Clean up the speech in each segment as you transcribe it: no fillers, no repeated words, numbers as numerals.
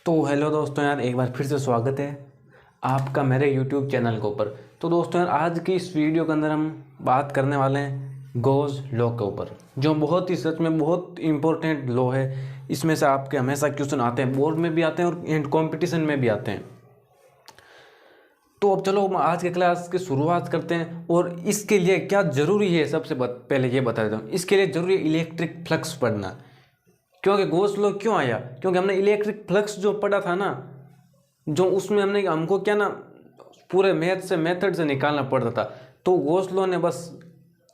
तो हेलो दोस्तों यार, एक बार फिर से स्वागत है आपका मेरे YouTube चैनल के ऊपर। तो दोस्तों यार, आज की इस वीडियो के अंदर हम बात करने वाले हैं गॉस लॉ के ऊपर, जो बहुत ही सच में बहुत इम्पोर्टेंट लॉ है। इसमें से आपके हमेशा क्वेश्चन आते हैं, बोर्ड में भी आते हैं और एंड कॉम्पिटिशन में भी आते हैं। तो अब चलो हम आज के क्लास की शुरुआत करते हैं। और इसके लिए क्या ज़रूरी है, सबसे पहले ये बता देता हूँ। इसके लिए ज़रूरी है इलेक्ट्रिक फ्लक्स पढ़ना। क्योंकि गॉस लॉ क्यों आया? क्योंकि हमने इलेक्ट्रिक फ्लक्स जो पढ़ा था ना, जो उसमें हमको क्या ना, पूरे मैथ से मेथड से निकालना पड़ता था। तो गॉस लॉ ने बस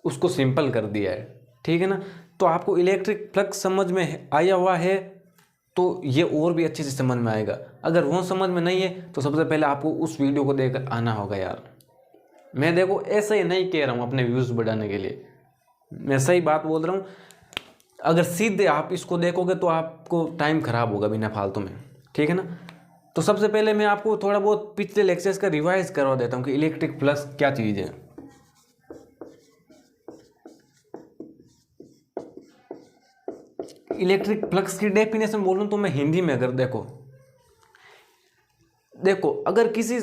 उसको सिंपल कर दिया है, ठीक है ना। तो आपको इलेक्ट्रिक फ्लक्स समझ में आया हुआ है तो ये और भी अच्छे से समझ में आएगा। अगर वो समझ में नहीं है तो सबसे पहले आपको उस वीडियो को देखकर आना होगा यार। मैं देखो ऐसा ही नहीं कह रहा हूँ अपने व्यूज़ बढ़ाने के लिए, मैं सही बात बोल रहा हूँ। अगर सीधे आप इसको देखोगे तो आपको टाइम खराब होगा बिना फालतू में, ठीक है ना। तो सबसे पहले मैं आपको थोड़ा बहुत पिछले लेक्चर्स का रिवाइज करवा देता हूँ कि इलेक्ट्रिक फ्लक्स क्या चीज़ है। इलेक्ट्रिक फ्लक्स की डेफिनेशन बोलूँ तो मैं हिंदी में अगर देखो अगर किसी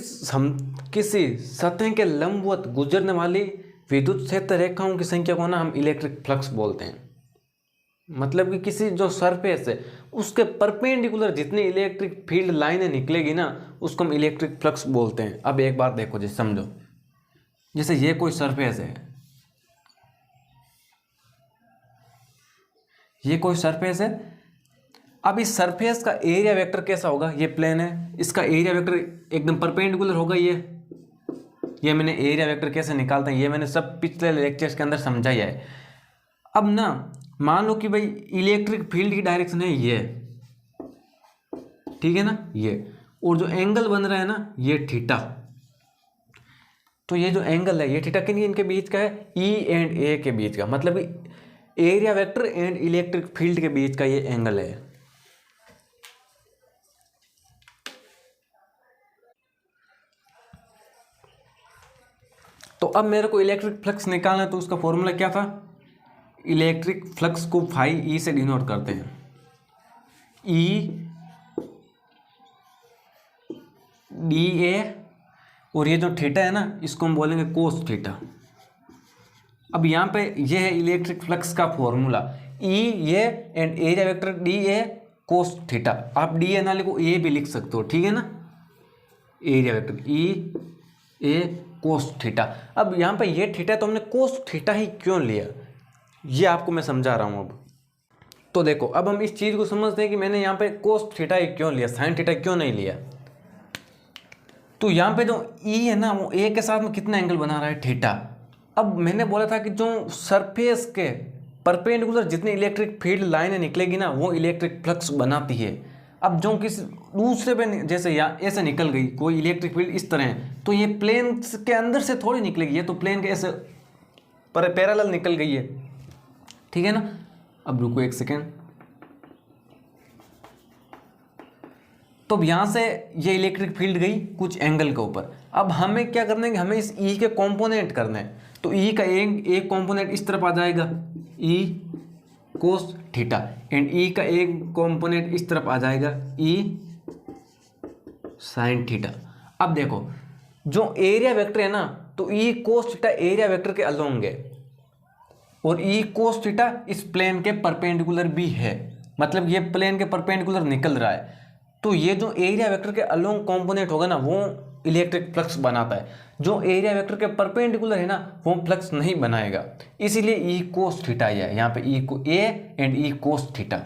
सतह के लंबवत गुजरने वाली विद्युत क्षेत्र रेखाओं की संख्या को ना हम इलेक्ट्रिक फ्लक्स बोलते हैं। मतलब कि किसी जो सरफेस है उसके परपेंडिकुलर जितनी इलेक्ट्रिक फील्ड लाइनें निकलेगी ना, उसको हम इलेक्ट्रिक फ्लक्स बोलते हैं। अब एक बात देखो, जैसे समझो, जैसे ये कोई सरफेस है, ये कोई सरफेस है। अब इस सरफेस का एरिया वेक्टर कैसा होगा? ये प्लेन है, इसका एरिया वेक्टर एकदम परपेंडिकुलर होगा। ये मैंने एरिया वेक्टर कैसे निकालते हैं ये मैंने सब पिछले लेक्चर्स के अंदर समझाया है। अब ना मान लो कि भाई इलेक्ट्रिक फील्ड की डायरेक्शन है ये, ठीक है ना, ये, और जो एंगल बन रहा है ना ये थीटा। तो ये जो एंगल है ये थीटा के इनके बीच का है, ई एंड ए के बीच का, मतलब area vector and electric field के बीच का ये एंगल है। तो अब मेरे को इलेक्ट्रिक फ्लक्स निकालना है, तो उसका फॉर्मूला क्या था? इलेक्ट्रिक फ्लक्स को फाई ई से डिनोट करते हैं। ई डी ए, और ये जो थीटा है ना इसको हम बोलेंगे कोस थीटा। अब यहाँ पे ये है इलेक्ट्रिक फ्लक्स का फॉर्मूला, ई ये and area vector D A cos theta. आप डी ए ना लिखो, ए भी लिख सकते हो, ठीक है ना। Area vector E A cos theta. अब यहाँ पे ये थीटा तो हमने कोस थीटा ही क्यों लिया, ये आपको मैं समझा रहा हूँ। अब तो देखो, अब हम इस चीज़ को समझते हैं कि मैंने यहाँ पे कोस थीटा ही क्यों लिया, साइन थीटा क्यों नहीं लिया। तो यहाँ पे जो ई है ना वो ए के साथ में कितना एंगल बना रहा है? थीटा। अब मैंने बोला था कि जो सरफेस के परपेंडिकुलर जितनी इलेक्ट्रिक फील्ड लाइनें निकलेगी ना वो इलेक्ट्रिक फ्लक्स बनाती है। अब जो किसी दूसरे पे, जैसे यहाँ ऐसे निकल गई कोई इलेक्ट्रिक फील्ड इस तरह है, तो ये प्लेन के अंदर से थोड़ी निकलेगी, ये तो प्लेन के ऐसे पैरेलल निकल गई है, ठीक है ना। अब रुको एक सेकेंड। तो अब यहाँ से ये इलेक्ट्रिक फील्ड गई कुछ एंगल के ऊपर। अब हमें क्या करना है कि हमें इस ई के कंपोनेंट करना है। तो ई का एक कंपोनेंट इस तरफ आ जाएगा, ई कोस थीटा, एंड ई का एक कंपोनेंट इस तरफ आ जाएगा, ई साइन थीटा। अब देखो जो एरिया वेक्टर है ना, तो ई कोस थीटा एरिया वेक्टर के अलोंग है, और ई कोस थीटा इस प्लेन के परपेंडिकुलर भी है, मतलब ये प्लेन के परपेंडिकुलर निकल रहा है। तो ये जो एरिया वेक्टर के अलोंग कंपोनेंट होगा ना वो इलेक्ट्रिक फ्लक्स बनाता है। जो एरिया वेक्टर के परपेंडिकुलर है ना वो फ्लक्स नहीं बनाएगा, इसीलिए ई कोस थीटा है यहाँ पे, ई को A and E cos theta.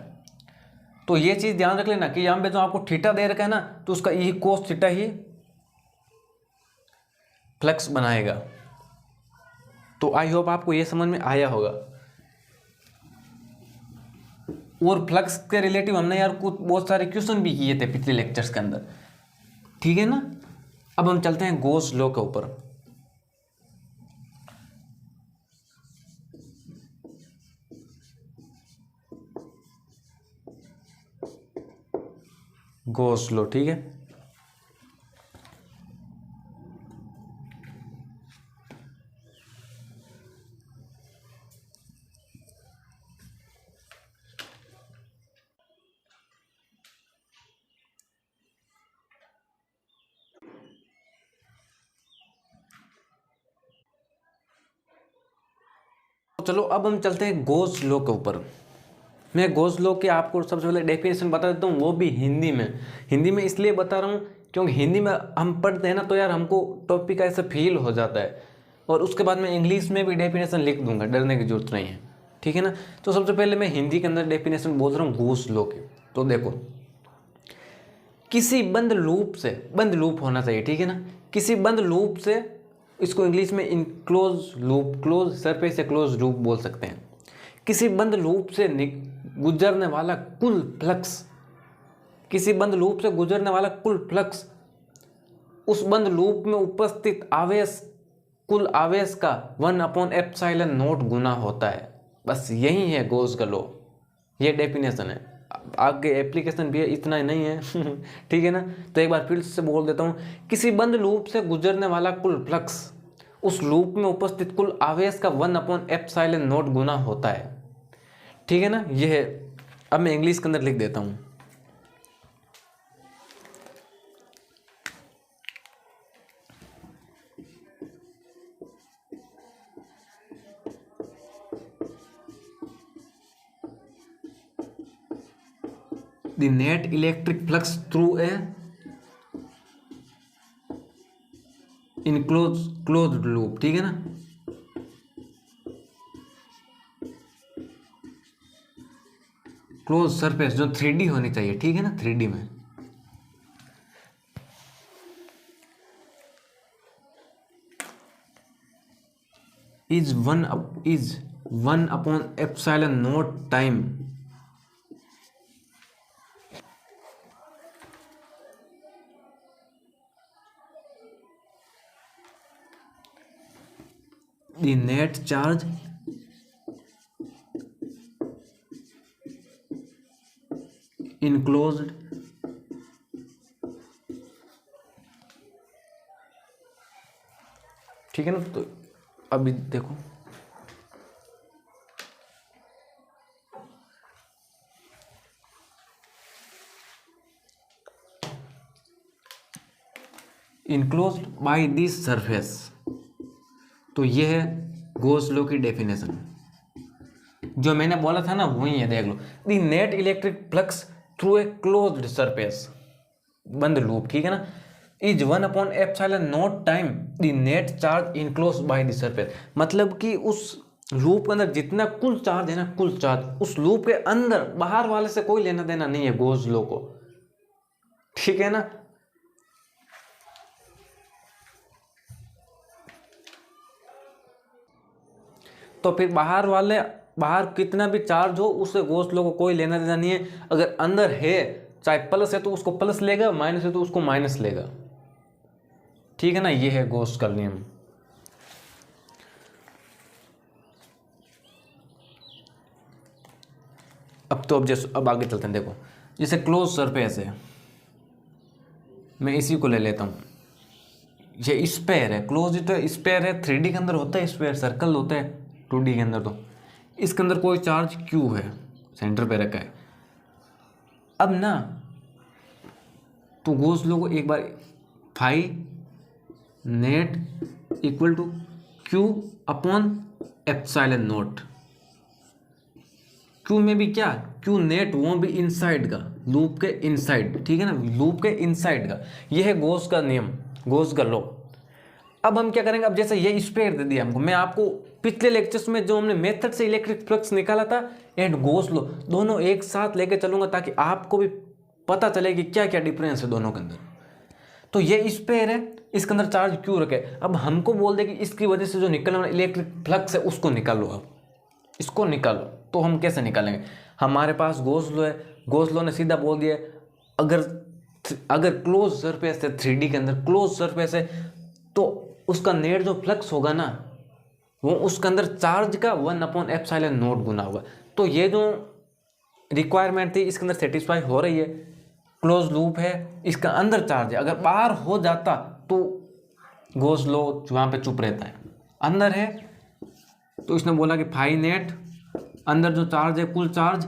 तो ये चीज़ ध्यान रख लेना कि यहाँ पे जो आपको थीटा दे रखा है ना तो उसका ई कोस थीटा ही फ्लक्स बनाएगा। तो आई होप आपको ये समझ में आया होगा। और फ्लक्स के रिलेटिव हमने यार कुछ बहुत सारे क्वेश्चन भी किए थे पिछले लेक्चर्स के अंदर, ठीक है ना। अब हम चलते हैं गॉस लॉ के ऊपर। गॉस लॉ, ठीक है। चलो अब हम चलते हैं गॉस लॉ के ऊपर। मैं गॉस लॉ की आपको सबसे पहले डेफिनेशन बता देता हूँ, वो भी हिंदी में। हिंदी में इसलिए बता रहा हूँ क्योंकि हिंदी में हम पढ़ते हैं ना तो यार हमको टॉपिक ऐसा फील हो जाता है, और उसके बाद मैं इंग्लिश में भी डेफिनेशन लिख दूंगा, डरने की जरूरत नहीं है, ठीक है ना। तो सबसे पहले मैं हिंदी के अंदर डेफिनेशन बोल रहा हूँ गॉस लॉ की। तो देखो, किसी बंद लूप से, बंद लूप होना चाहिए, ठीक है ना, किसी बंद लूप से, इसको इंग्लिश में इनक्लोज लूप, क्लोज सरफेस या क्लोज लूप बोल सकते हैं। किसी बंद लूप से गुजरने वाला कुल फ्लक्स, किसी बंद लूप से गुजरने वाला कुल फ्लक्स उस बंद लूप में उपस्थित आवेश, कुल आवेश का 1/ε0 गुना होता है। बस यही है गॉस का लॉ, ये डेफिनेशन है। आगे एप्लीकेशन भी है, इतना ही नहीं है ठीक है ना। तो एक बार फिर से बोल देता हूँ, किसी बंद लूप से गुजरने वाला कुल फ्लक्स उस लूप में उपस्थित कुल आवेश का 1/ε0 गुना होता है, ठीक है ना। यह है। अब मैं इंग्लिश के अंदर लिख देता हूँ। The net electric flux through a closed loop, ठीक है ना। क्लोज सरफेस जो 3D होनी चाहिए, ठीक है ना, 3D में। is 1/ε0 time the net charge enclosed ठीक है ना। तो अभी देखो, इनक्लोज्ड बाय दिस सरफेस, तो यह है गॉस लॉ की डेफिनेशन। जो मैंने बोला था ना वही है, देख लो। The net electric flux through a closed surface, बंद लूप, ठीक है ना, is 1/ε0 time the net charge enclose by the surface. मतलब कि उस लूप के अंदर जितना कुल चार्ज है ना, कुल चार्ज उस लूप के अंदर, बाहर वाले से कोई लेना देना नहीं है गॉस लॉ को, ठीक है ना। तो फिर बाहर कितना भी चार्ज हो उससे गॉस लॉ को कोई लेना देना नहीं है। अगर अंदर है, चाहे प्लस है तो उसको प्लस लेगा, माइनस है तो उसको माइनस लेगा, ठीक है ना। ये है गॉस का नियम। अब आगे चलते हैं। देखो, जैसे क्लोज सरफेस है, मैं इसी को ले लेता हूँ। ये स्पेयर है, क्लोज तो स्पेयर है, 3D के अंदर होता है स्पेयर, सर्कल होता है 2D के अंदर। तो इसके अंदर कोई चार्ज Q है, सेंटर पे रखा है। अब ना तो गॉस लॉ को एक बार phi net equal to Q/ε0, Q में भी क्या, Q नेट वो भी इनसाइड का, लूप के इनसाइड, ठीक है ना, लूप के इनसाइड का। ये है गॉस का नियम, गॉस का लॉ। अब हम क्या करेंगे, अब जैसे ये स्पेयर दे दिया हमको, मैं आपको पिछले लेक्चर्स में जो हमने मेथड से इलेक्ट्रिक फ्लक्स निकाला था एंड गॉस लॉ, दोनों एक साथ लेके चलूंगा ताकि आपको भी पता चले कि क्या क्या डिफरेंस है दोनों के अंदर। तो ये स्पेयर है, इसके अंदर चार्ज क्यों रखे। अब हमको बोल दे कि इसकी वजह से जो निकलने वाला इलेक्ट्रिक फ्लक्स है उसको निकालो, अब इसको निकालो। तो हम कैसे निकालेंगे, हमारे पास गॉस लॉ है, गॉस लॉ ने सीधा बोल दिया अगर क्लोज सरफेस है, 3D के अंदर क्लोज सरफेस है, तो उसका नेट जो फ्लक्स होगा ना, वो उसके अंदर चार्ज का 1/ε0 गुना होगा। तो ये जो रिक्वायरमेंट थी इसके अंदर सेटिस्फाई हो रही है। क्लोज लूप है, इसका अंदर चार्ज है, अगर बाहर हो जाता तो गॉस लॉ वहाँ पे चुप रहता है। अंदर है तो इसने बोला कि फाई नेट, अंदर जो चार्ज है कुल चार्ज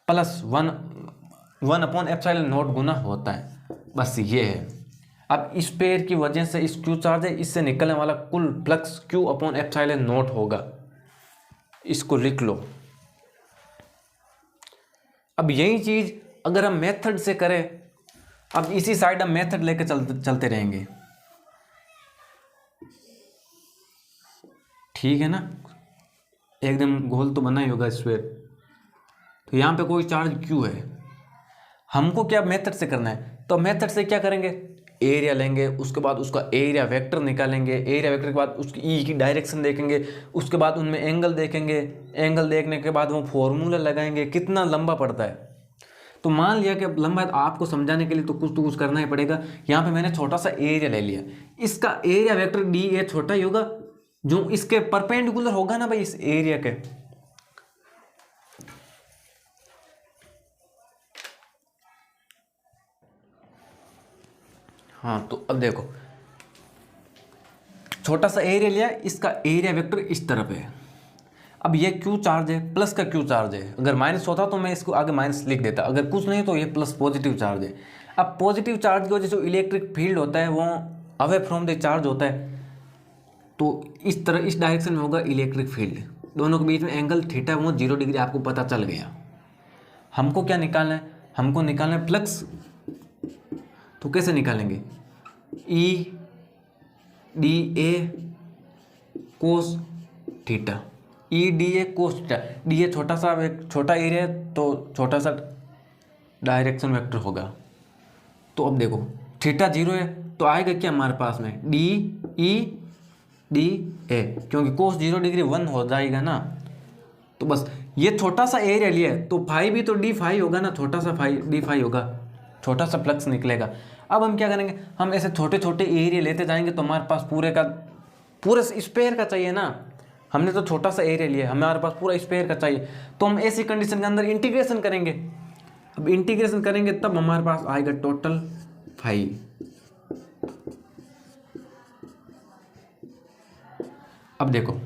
प्लस 1/ε0 गुना होता है। बस ये है। अब इस पेयर की वजह से इस क्यू चार्ज है, इससे निकलने वाला कुल फ्लक्स Q/ε0 होगा। इसको लिख लो। अब यही चीज अगर हम मेथड से करें, अब इसी साइड हम मेथड लेके चलते रहेंगे, ठीक है ना। एकदम गोल तो बना ही होगा स्क्वायर। तो यहाँ पे कोई चार्ज क्यू है, हमको क्या मेथड से करना है, तो मेथड से क्या करेंगे, एरिया लेंगे, उसके बाद उसका एरिया वेक्टर निकालेंगे, एरिया वेक्टर के बाद उसकी ई की डायरेक्शन देखेंगे, उसके बाद उनमें एंगल देखेंगे, एंगल देखने के बाद वो फॉर्मूला लगाएंगे कितना लंबा पड़ता है। तो मान लिया कि लंबा है, तो आपको समझाने के लिए तो कुछ करना ही पड़ेगा। यहाँ पे मैंने छोटा सा एरिया ले लिया, इसका एरिया वेक्टर डी ए छोटा ही होगा, जो इसके परपेंडिकुलर होगा ना भाई इस एरिया के। हाँ तो अब देखो, छोटा सा एरिया लिया, इसका एरिया वेक्टर इस तरफ है। अब ये क्यू चार्ज है, प्लस का क्यू चार्ज है, अगर माइनस होता तो मैं इसको आगे माइनस लिख देता, अगर कुछ नहीं तो ये प्लस पॉजिटिव चार्ज है। अब पॉजिटिव चार्ज की वजह से इलेक्ट्रिक फील्ड होता है वो अवे फ्रॉम द चार्ज होता है, तो इस तरह इस डायरेक्शन में होगा इलेक्ट्रिक फील्ड। दोनों के बीच में एंगल थीटा वो 0 डिग्री आपको पता चल गया। हमको क्या निकालना है, हमको निकालना है फ्लक्स। तो कैसे निकालेंगे, E D A cos theta, E D A cos theta. D A छोटा एरिया है तो छोटा सा डायरेक्शन वेक्टर होगा। तो अब देखो थीटा 0 है तो आएगा क्या हमारे पास में, डी ई डी ए, क्योंकि कोस 0 डिग्री 1 हो जाएगा ना। तो बस ये छोटा सा एरिया लिया है तो फाई भी तो डी फाई होगा ना, छोटा सा फाई डी फाई होगा, छोटा सा फ्लक्स निकलेगा। अब हम क्या करेंगे, हम ऐसे छोटे छोटे एरिया लेते जाएंगे तो हमारे पास पूरे स्पेयर का चाहिए ना। हमने तो छोटा सा एरिया लिया, हमारे पास पूरा स्पेयर का चाहिए, तो हम ऐसी कंडीशन के अंदर इंटीग्रेशन करेंगे। अब इंटीग्रेशन करेंगे तब हमारे पास आएगा टोटल फाई। अब देखो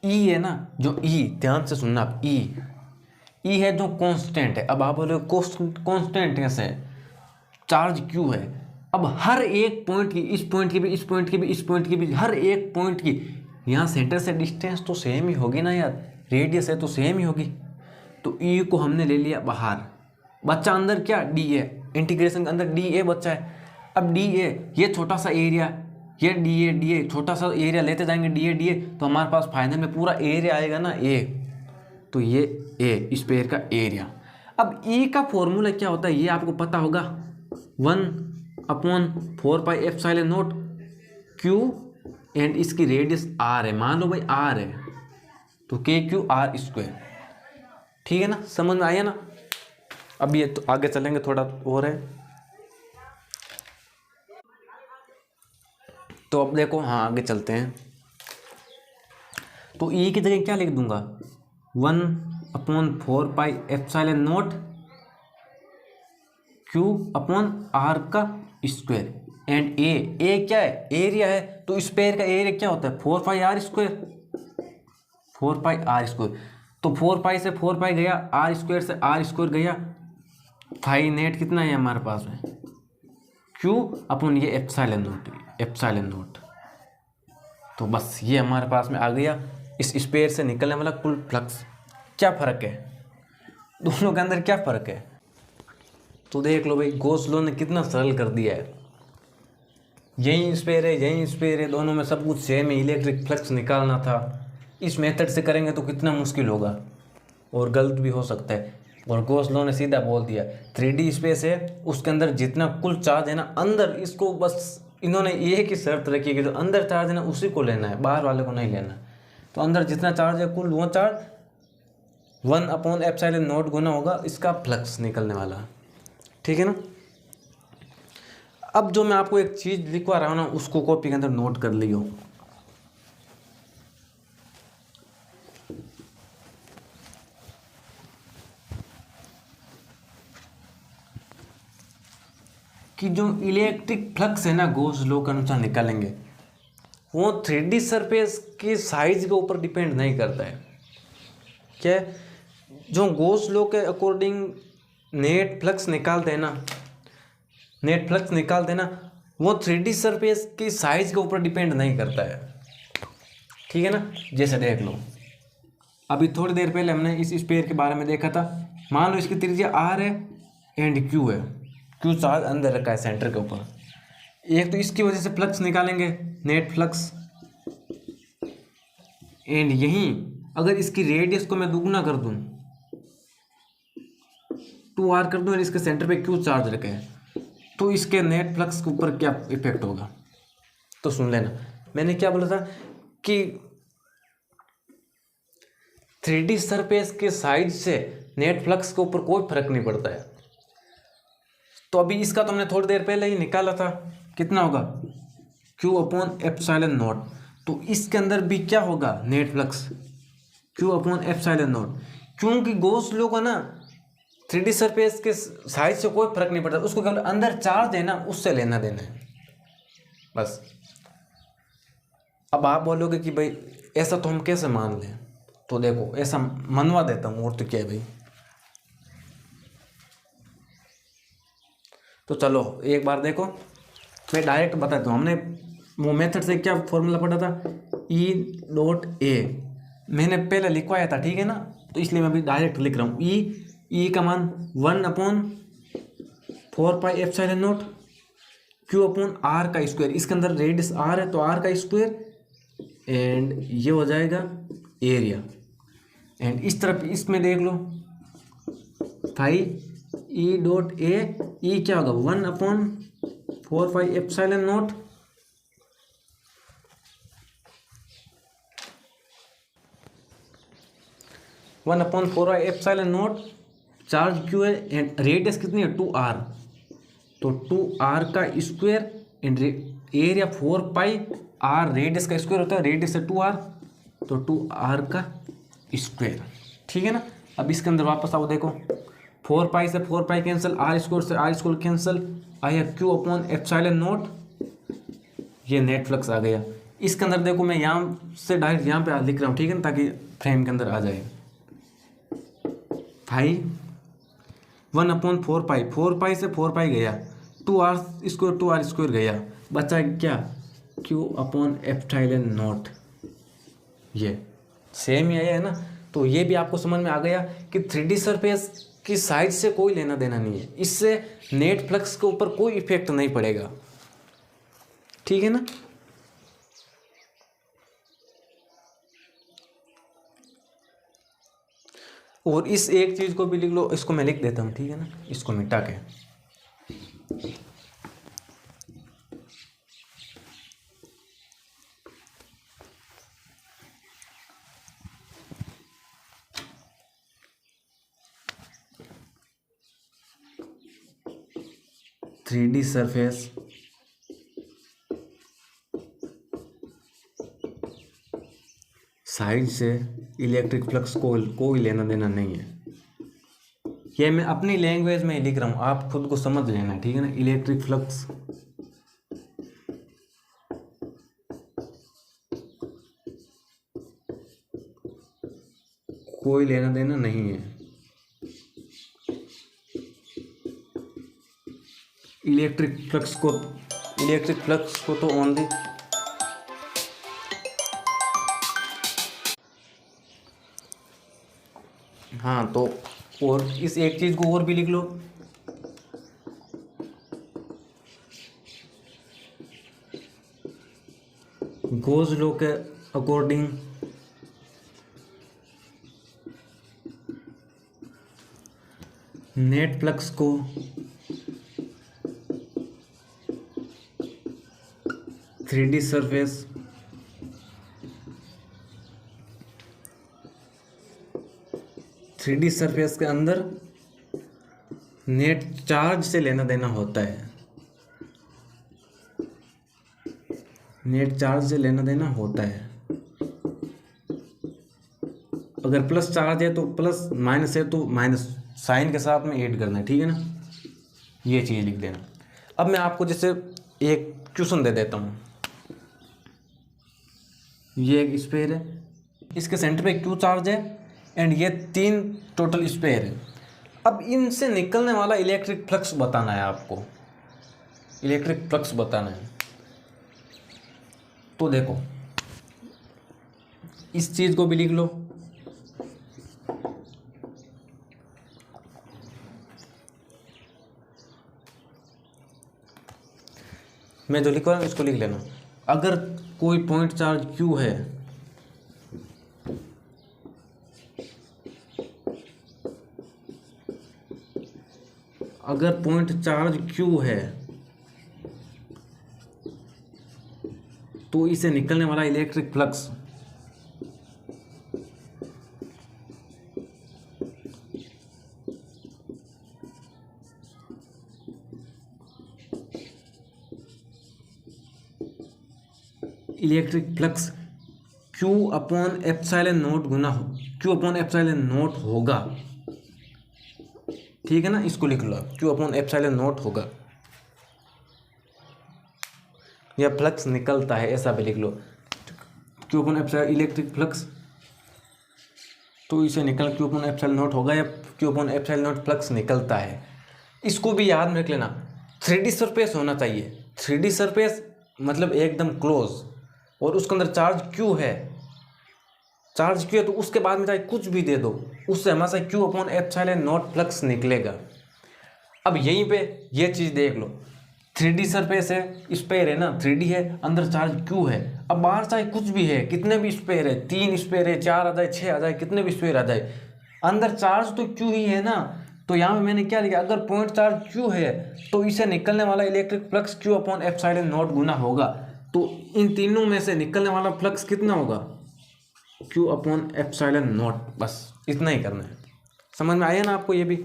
ई है ना, जो ई, ध्यान से सुनना आप, ई है जो कांस्टेंट है। अब आप बोले कांस्टेंट कैसे है, चार्ज क्यू है। अब हर एक पॉइंट की, इस पॉइंट की भी, इस पॉइंट की भी, इस पॉइंट की भी, हर एक पॉइंट की यहाँ सेंटर से डिस्टेंस तो सेम ही होगी ना यार, रेडियस है तो सेम ही होगी। तो ई को हमने ले लिया बाहर, बच्चा अंदर क्या, डी ए, इंटीग्रेशन के अंदर डी ए बच्चा है। अब डी ए ये छोटा सा एरिया, ये डी ए छोटा सा एरिया लेते जाएंगे, डी ए, तो हमारे पास फाइनल में पूरा एरिया आएगा ना ए। तो ये ए स्पेयर का एरिया। अब ई का फॉर्मूला क्या होता है ये आपको पता होगा, 1/4πε0 क्यू, एंड इसकी रेडियस आर है, मान लो भाई आर है, तो के क्यू आर स्क्वायर। ठीक है ना, समझ में आया ना। अब ये तो आगे चलेंगे थोड़ा और है, तो अब देखो, हाँ आगे चलते हैं। तो ई की जगह क्या लिख दूंगा, 1/4πε0 क्यू अपॉन आर का स्क्वायर, एंड ए क्या है, एरिया है, तो स्क्वायर का एरिया क्या होता है, 4πr स्क्वायर, 4πr स्क्वायर। तो 4π से 4π गया, आर स्क्वायर से आर स्क्वायर गया, फाई नेट कितना है हमारे पास में, क्यू अपॉन ये एप्सिलॉन नोट। तो बस ये हमारे पास में आ गया इस स्पेयर से निकलने वाला कुल फ्लक्स। क्या फ़र्क है दोनों के अंदर, क्या फ़र्क है, तो देख लो भाई, गॉस लॉ ने कितना सरल कर दिया है। यही स्पेयर है, यही स्पेयर है, दोनों में सब कुछ सेम है, इलेक्ट्रिक फ्लक्स निकालना था। इस मेथड से करेंगे तो कितना मुश्किल होगा और गलत भी हो सकता है। और गॉस लॉ ने सीधा बोल दिया 3D स्पेस है, उसके अंदर जितना कुल चार्ज है ना अंदर, इसको बस इन्होंने एक ही शर्त रखी कि जो अंदर चार्ज है ना उसी को लेना है, बाहर वाले को नहीं लेना। तो अंदर जितना चार्ज है कुल वो चार्ज 1/ε0 गुना होगा इसका फ्लक्स निकलने वाला। ठीक है ना। अब जो मैं आपको एक चीज़ लिखवा रहा हूँ ना, उसको कॉपी के अंदर नोट कर लियो। कि जो इलेक्ट्रिक फ्लक्स है ना गॉस लॉ के अनुसार निकालेंगे, वो 3D सरफेस के साइज के ऊपर डिपेंड नहीं करता है। क्या है? जो गॉस लॉ के अकॉर्डिंग नेट फ्लक्स निकालते हैं ना, वो 3D सरफेस की साइज के ऊपर डिपेंड नहीं करता है। ठीक है ना। जैसे देख लो, अभी थोड़ी देर पहले हमने इस स्फीयर के बारे में देखा था। मान लो इसकी त्रिज्या आर है एंड क्यू है, क्यू चार्ज अंदर रखा है सेंटर के ऊपर। एक तो इसकी वजह से फ्लक्स निकालेंगे, नेट फ्लक्स, एंड यहीं अगर इसकी रेडियस को मैं दुगुना कर दूं, 2r कर दूं और इसके सेंटर पे क्यू चार्ज रखे है, तो इसके नेट फ्लक्स के ऊपर क्या इफेक्ट होगा। तो सुन लेना, मैंने क्या बोला था कि 3D सरफेस के साइज से नेट फ्लक्स के ऊपर कोई फर्क नहीं पड़ता है। तो अभी इसका तो हमने थोड़ी देर पहले ही निकाला था, कितना होगा, Q अपॉन एप्सिलॉन नॉट। तो इसके अंदर भी क्या होगा, net flux Q upon epsilon not. क्योंकि गॉस लॉ का ना 3D सरफेस के साइज से कोई फर्क नहीं पड़ता, उसको केवल अंदर चार्ज है ना उससे लेना देना है बस। अब आप बोलोगे कि भाई ऐसा तो हम कैसे मान लें, तो देखो ऐसा मनवा देता हूँ, और तो क्या है भाई। तो चलो एक बार देखो, मैं डायरेक्ट बताता हूँ। हमने वो मेथड से क्या फॉर्मूला पढ़ा था, E डॉट ए, मैंने पहले लिखवाया था, ठीक है ना। तो इसलिए मैं अभी डायरेक्ट लिख रहा हूँ, ई का मान 1 upon 4 pi epsilon naught Q upon R का स्क्वायर। इसके अंदर रेडियस आर है तो आर का स्क्वायर, एंड ये हो जाएगा एरिया। एंड इस तरफ इसमें देख लो, फाई ई डॉट ए, ई क्या होगा 1 upon 4 pi epsilon not one upon 4 pi epsilon not, charge Q है एंड रेडियस कितनी है 2r, तो 2r का square and area 4 pi r, radius का स्क्वायर होता है, रेडियस है 2r, तो 2r का स्क्वायर, ठीक है ना। अब इसके अंदर वापस आओ, देखो 4 पाई से 4 पाई कैंसिल, आर स्क्वायर से आर स्क्वायर कैंसिल, आया Q अपॉन एप्सिलॉन नॉट, ये नेट फ्लक्स आ गया। इसके अंदर देखो मैं यहाँ से डायरेक्ट यहाँ पे लिख रहा हूँ, ठीक है ना, ताकि फ्रेम के अंदर आ जाए। भाई 1 अपॉन 4 पाई, 4 पाई से 4 पाई गया, 2r स्क्वायर गया, बचा क्या, Q अपॉन एप्सिलॉन नॉट, ये सेम ही आया है ना। तो ये भी आपको समझ में आ गया कि 3D सरफेस की साइज से कोई लेना देना नहीं है, इससे नेट फ्लक्स के ऊपर कोई इफेक्ट नहीं पड़ेगा, ठीक है ना। और इस एक चीज को भी लिख लो, इसको मैं लिख देता हूँ, ठीक है ना, इसको मिटा के। थ्री डी सरफेस साइड से इलेक्ट्रिक फ्लक्स को कोई लेना देना नहीं है। ये मैं अपनी लैंग्वेज में ही लिख रहा हूँ, आप खुद को समझ लेना, ठीक है ना। इलेक्ट्रिक फ्लक्स कोई लेना देना नहीं है। इलेक्ट्रिक फ्लक्स को तो ओनली हाँ, तो और इस एक चीज को और भी लिख लो, गॉस लॉ के अकॉर्डिंग नेट फ्लक्स को थ्री डी सरफेस के अंदर नेट चार्ज से लेना देना होता है, नेट चार्ज से लेना देना होता है। अगर प्लस चार्ज है तो प्लस, माइनस है तो माइनस, साइन के साथ में ऐड करना है, ठीक है ना। ये चीज़ लिख देना। अब मैं आपको जैसे एक क्वेश्चन दे देता हूँ, ये एक स्फीयर है, इसके सेंटर पे क्यू चार्ज है एंड ये 3 टोटल स्फीयर है। अब इनसे निकलने वाला इलेक्ट्रिक फ्लक्स बताना है आपको, इलेक्ट्रिक फ्लक्स बताना है। तो देखो इस चीज को भी लिख लो। मैं जो लिख रहा हूँ इसको लिख लेना। अगर कोई पॉइंट चार्ज Q है, अगर पॉइंट चार्ज Q है तो इसे निकलने वाला electric flux Q upon epsilon naught गुना Q अपॉन एप्सिलॉन नॉट होगा। ठीक है ना, इसको लिख लो, Q अपॉन एप्सिलॉन नॉट होगा, या फ्लक्स निकलता है ऐसा भी लिख लो। Q upon epsilon electric flux, तो इसे निकल Q अपॉन एप्सिलॉन नॉट होगा, या Q upon epsilon not flux निकलता है। इसको भी याद में रख लेना, 3D सरफेस होना चाहिए। 3D सरफेस मतलब एकदम क्लोज, और उसके अंदर चार्ज Q है, चार्ज Q है, तो उसके बाद में चाहे कुछ भी दे दो, उससे हमारे Q upon epsilon not flux निकलेगा। अब यहीं पे ये चीज़ देख लो, 3D सरफेस है, स्पेयर है ना, 3D है, अंदर चार्ज Q है। अब बाहर चाहे कुछ भी है, कितने भी स्पेयर है, 3 स्पेयर है, 4 आ जाए, 6 आ जाए, कितने भी स्पेयर आ जाए, अंदर चार्ज तो Q ही है ना। तो यहाँ पे मैंने क्या लिखा, अगर पॉइंट चार्ज Q है तो इसे निकलने वाला electric flux Q upon epsilon naught गुना होगा। तो इन तीनों में से निकलने वाला फ्लक्स कितना होगा, Q अपॉन एप्सिलॉन नॉट। बस इतना ही करना है। समझ में आया ना आपको ये भी।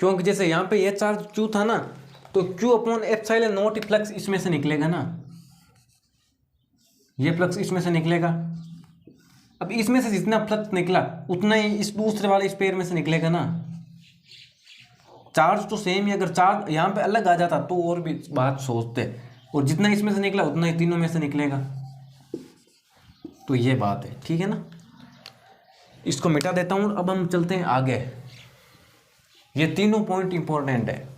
क्योंकि जैसे यहाँ पे ये चार्ज Q था ना, तो Q upon epsilon not flux इसमें से निकलेगा ना, ये फ्लक्स इसमें से निकलेगा। अब इसमें से जितना फ्लक्स निकला उतना ही इस दूसरे वाले स्पेयर में से निकलेगा ना। चार्ज तो सेम ही, अगर चार्ज यहाँ पे अलग आ जाता तो और भी बात सोचते, और जितना इसमें से निकला उतना ही तीनों में से निकलेगा। तो ये बात है, ठीक है ना। इसको मिटा देता हूँ, अब हम चलते हैं आगे। ये तीनों पॉइंट इंपॉर्टेंट है।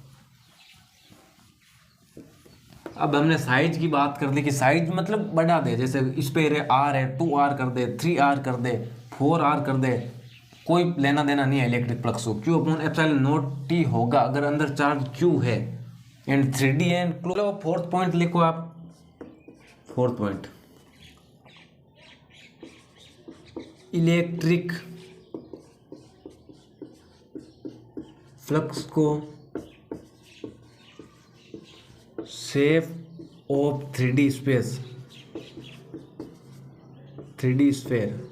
अब हमने साइज की बात कर ली कि साइज मतलब बढ़ा दे, जैसे स्पेयर है R है, 2R कर दे, 3R कर दे, 4R कर दे, कोई लेना देना नहीं है इलेक्ट्रिक फ्लक्स को। Q upon epsilon not T होगा अगर अंदर चार्ज Q है and 3D and close. Fourth point लिखो आप, फोर्थ पॉइंट, इलेक्ट्रिक फ्लक्स को shape of 3D space, 3D sphere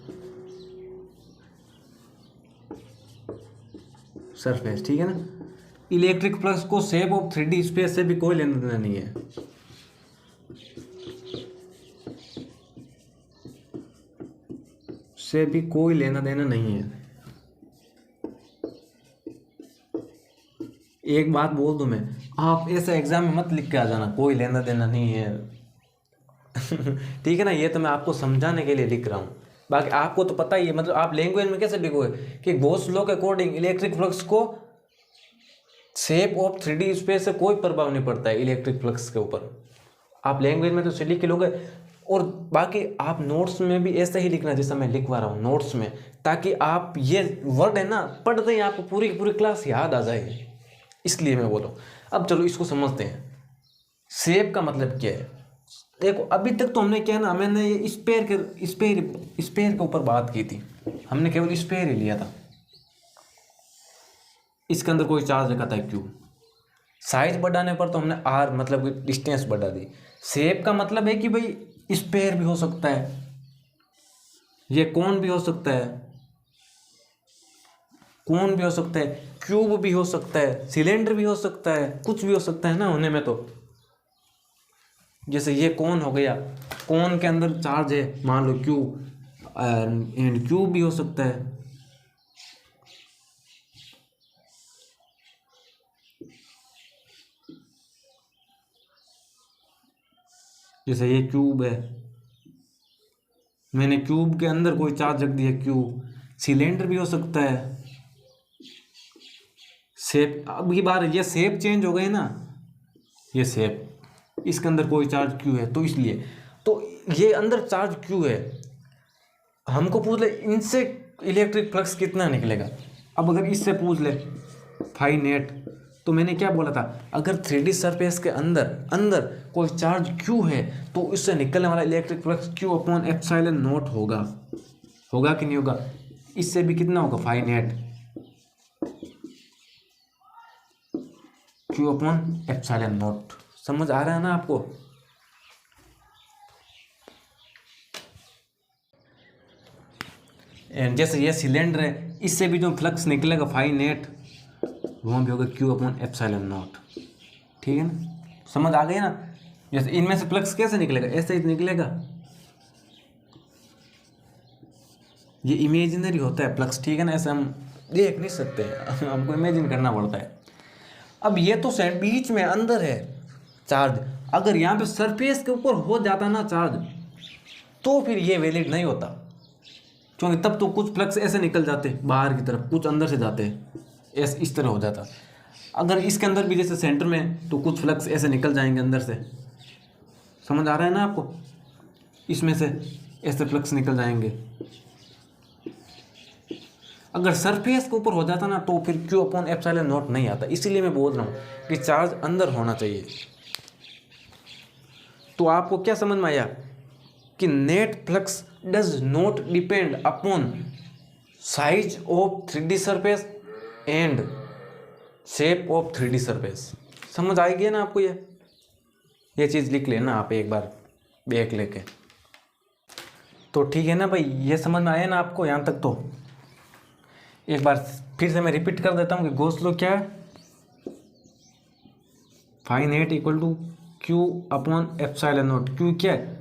surface, ठीक है ना। इलेक्ट्रिक फ्लक्स को शेप ऑफ 3D स्पेस से भी कोई लेना देना नहीं है। से भी कोई लेना देना नहीं है। एक बात बोल दूं मैं, आप ऐसा एग्जाम में मत लिख के आ जाना कोई लेना देना नहीं है। ठीक है ना, ये तो मैं आपको समझाने के लिए लिख रहा हूँ। बाकी आपको तो पता ही है, मतलब आप लैंग्वेज में कैसे लिखोगे कि गॉस लॉ के अकॉर्डिंग इलेक्ट्रिक फ्लक्स को शेप ऑफ 3D स्पेस से कोई प्रभाव नहीं पड़ता है इलेक्ट्रिक फ्लक्स के ऊपर। आप लैंग्वेज में तो लिख के लोगे, और बाकी आप नोट्स में भी ऐसे ही लिखना जैसा मैं लिखवा रहा हूँ नोट्स में, ताकि आप ये वर्ड है ना पढ़ते ही आपको पूरी पूरी क्लास याद आ जाए, इसलिए मैं बोलूँ। अब चलो इसको समझते हैं, शेप का मतलब क्या है। देखो अभी तक तो हमने क्या है ना, मैंने ये स्पेयर के ऊपर बात की थी, हमने केवल स्पेयर ही लिया था, इसके अंदर कोई चार्ज रखा था Q। साइज बढ़ाने पर तो हमने R मतलब डिस्टेंस बढ़ा दी। शेप का मतलब है कि भाई स्पेयर भी हो सकता है, ये कोन भी हो सकता है, कोन भी हो सकता है, क्यूब भी हो सकता है, सिलेंडर भी हो सकता है, कुछ भी हो सकता है ना होने में। तो जैसे ये कोन हो गया, कोन के अंदर चार्ज है मान लो Q, एंड क्यूब भी हो सकता है। जैसे ये क्यूब है, मैंने क्यूब के अंदर कोई चार्ज रख दिया Q। सिलेंडर भी हो सकता है। शेप, अब की बार ये शेप चेंज हो गई ना, ये शेप, इसके अंदर कोई चार्ज क्यू है, तो इसलिए तो ये अंदर चार्ज क्यू है, हमको पूछ ले इनसे इलेक्ट्रिक फ्लक्स कितना निकलेगा। अब अगर इससे पूछ ले फाई नेट, तो मैंने क्या बोला था, अगर 3D सरफेस के अंदर अंदर कोई चार्ज क्यू है तो इससे निकलने वाला electric flux Q upon epsilon naught होगा। होगा कि नहीं होगा? इससे भी कितना होगा, phi net Q upon epsilon naught. समझ आ रहा है ना आपको? एंड जैसे ये सिलेंडर है, इससे भी जो फ्लक्स निकलेगा फाई नेट, वहाँ भी होगा क्यू अपॉन एप्सिलॉन नॉट। ठीक है ना, समझ आ गई ना? जैसे इनमें से फ्लक्स कैसे निकलेगा, ऐसे ही निकलेगा। ये इमेजिनरी होता है फ्लक्स, ठीक है ना, ऐसे हम देख नहीं सकते, हमको इमेजिन करना पड़ता है। अब ये तो बीच में अंदर है चार्ज, अगर यहाँ पे सरफेस के ऊपर हो जाता ना चार्ज, तो फिर ये वैलिड नहीं होता, क्योंकि तब तो कुछ फ्लक्स ऐसे निकल जाते बाहर की तरफ, कुछ अंदर से जाते, ऐसे इस तरह हो जाता। अगर इसके अंदर भी जैसे सेंटर में, तो कुछ फ्लक्स ऐसे निकल जाएंगे अंदर से। समझ आ रहा है ना आपको? इसमें से ऐसे फ्लक्स निकल जाएंगे। अगर सरफेस के ऊपर हो जाता ना, तो फिर क्यू अपॉन एप्सिलॉन नॉट नहीं आता। इसीलिए मैं बोल रहा हूँ कि चार्ज अंदर होना चाहिए। तो आपको क्या समझ में आया कि net flux does not depend upon size of 3D surface and shape of 3D surface. समझ आएगी ना आपको? ये चीज़ लिख लेना आप एक बार बैक लेके। तो ठीक है ना भाई, ये समझ में आया ना आपको यहाँ तक? तो एक बार फिर से मैं रिपीट कर देता हूँ कि गॉस लॉ क्या है, phi net equal to Q upon epsilon naught. Q क्या है,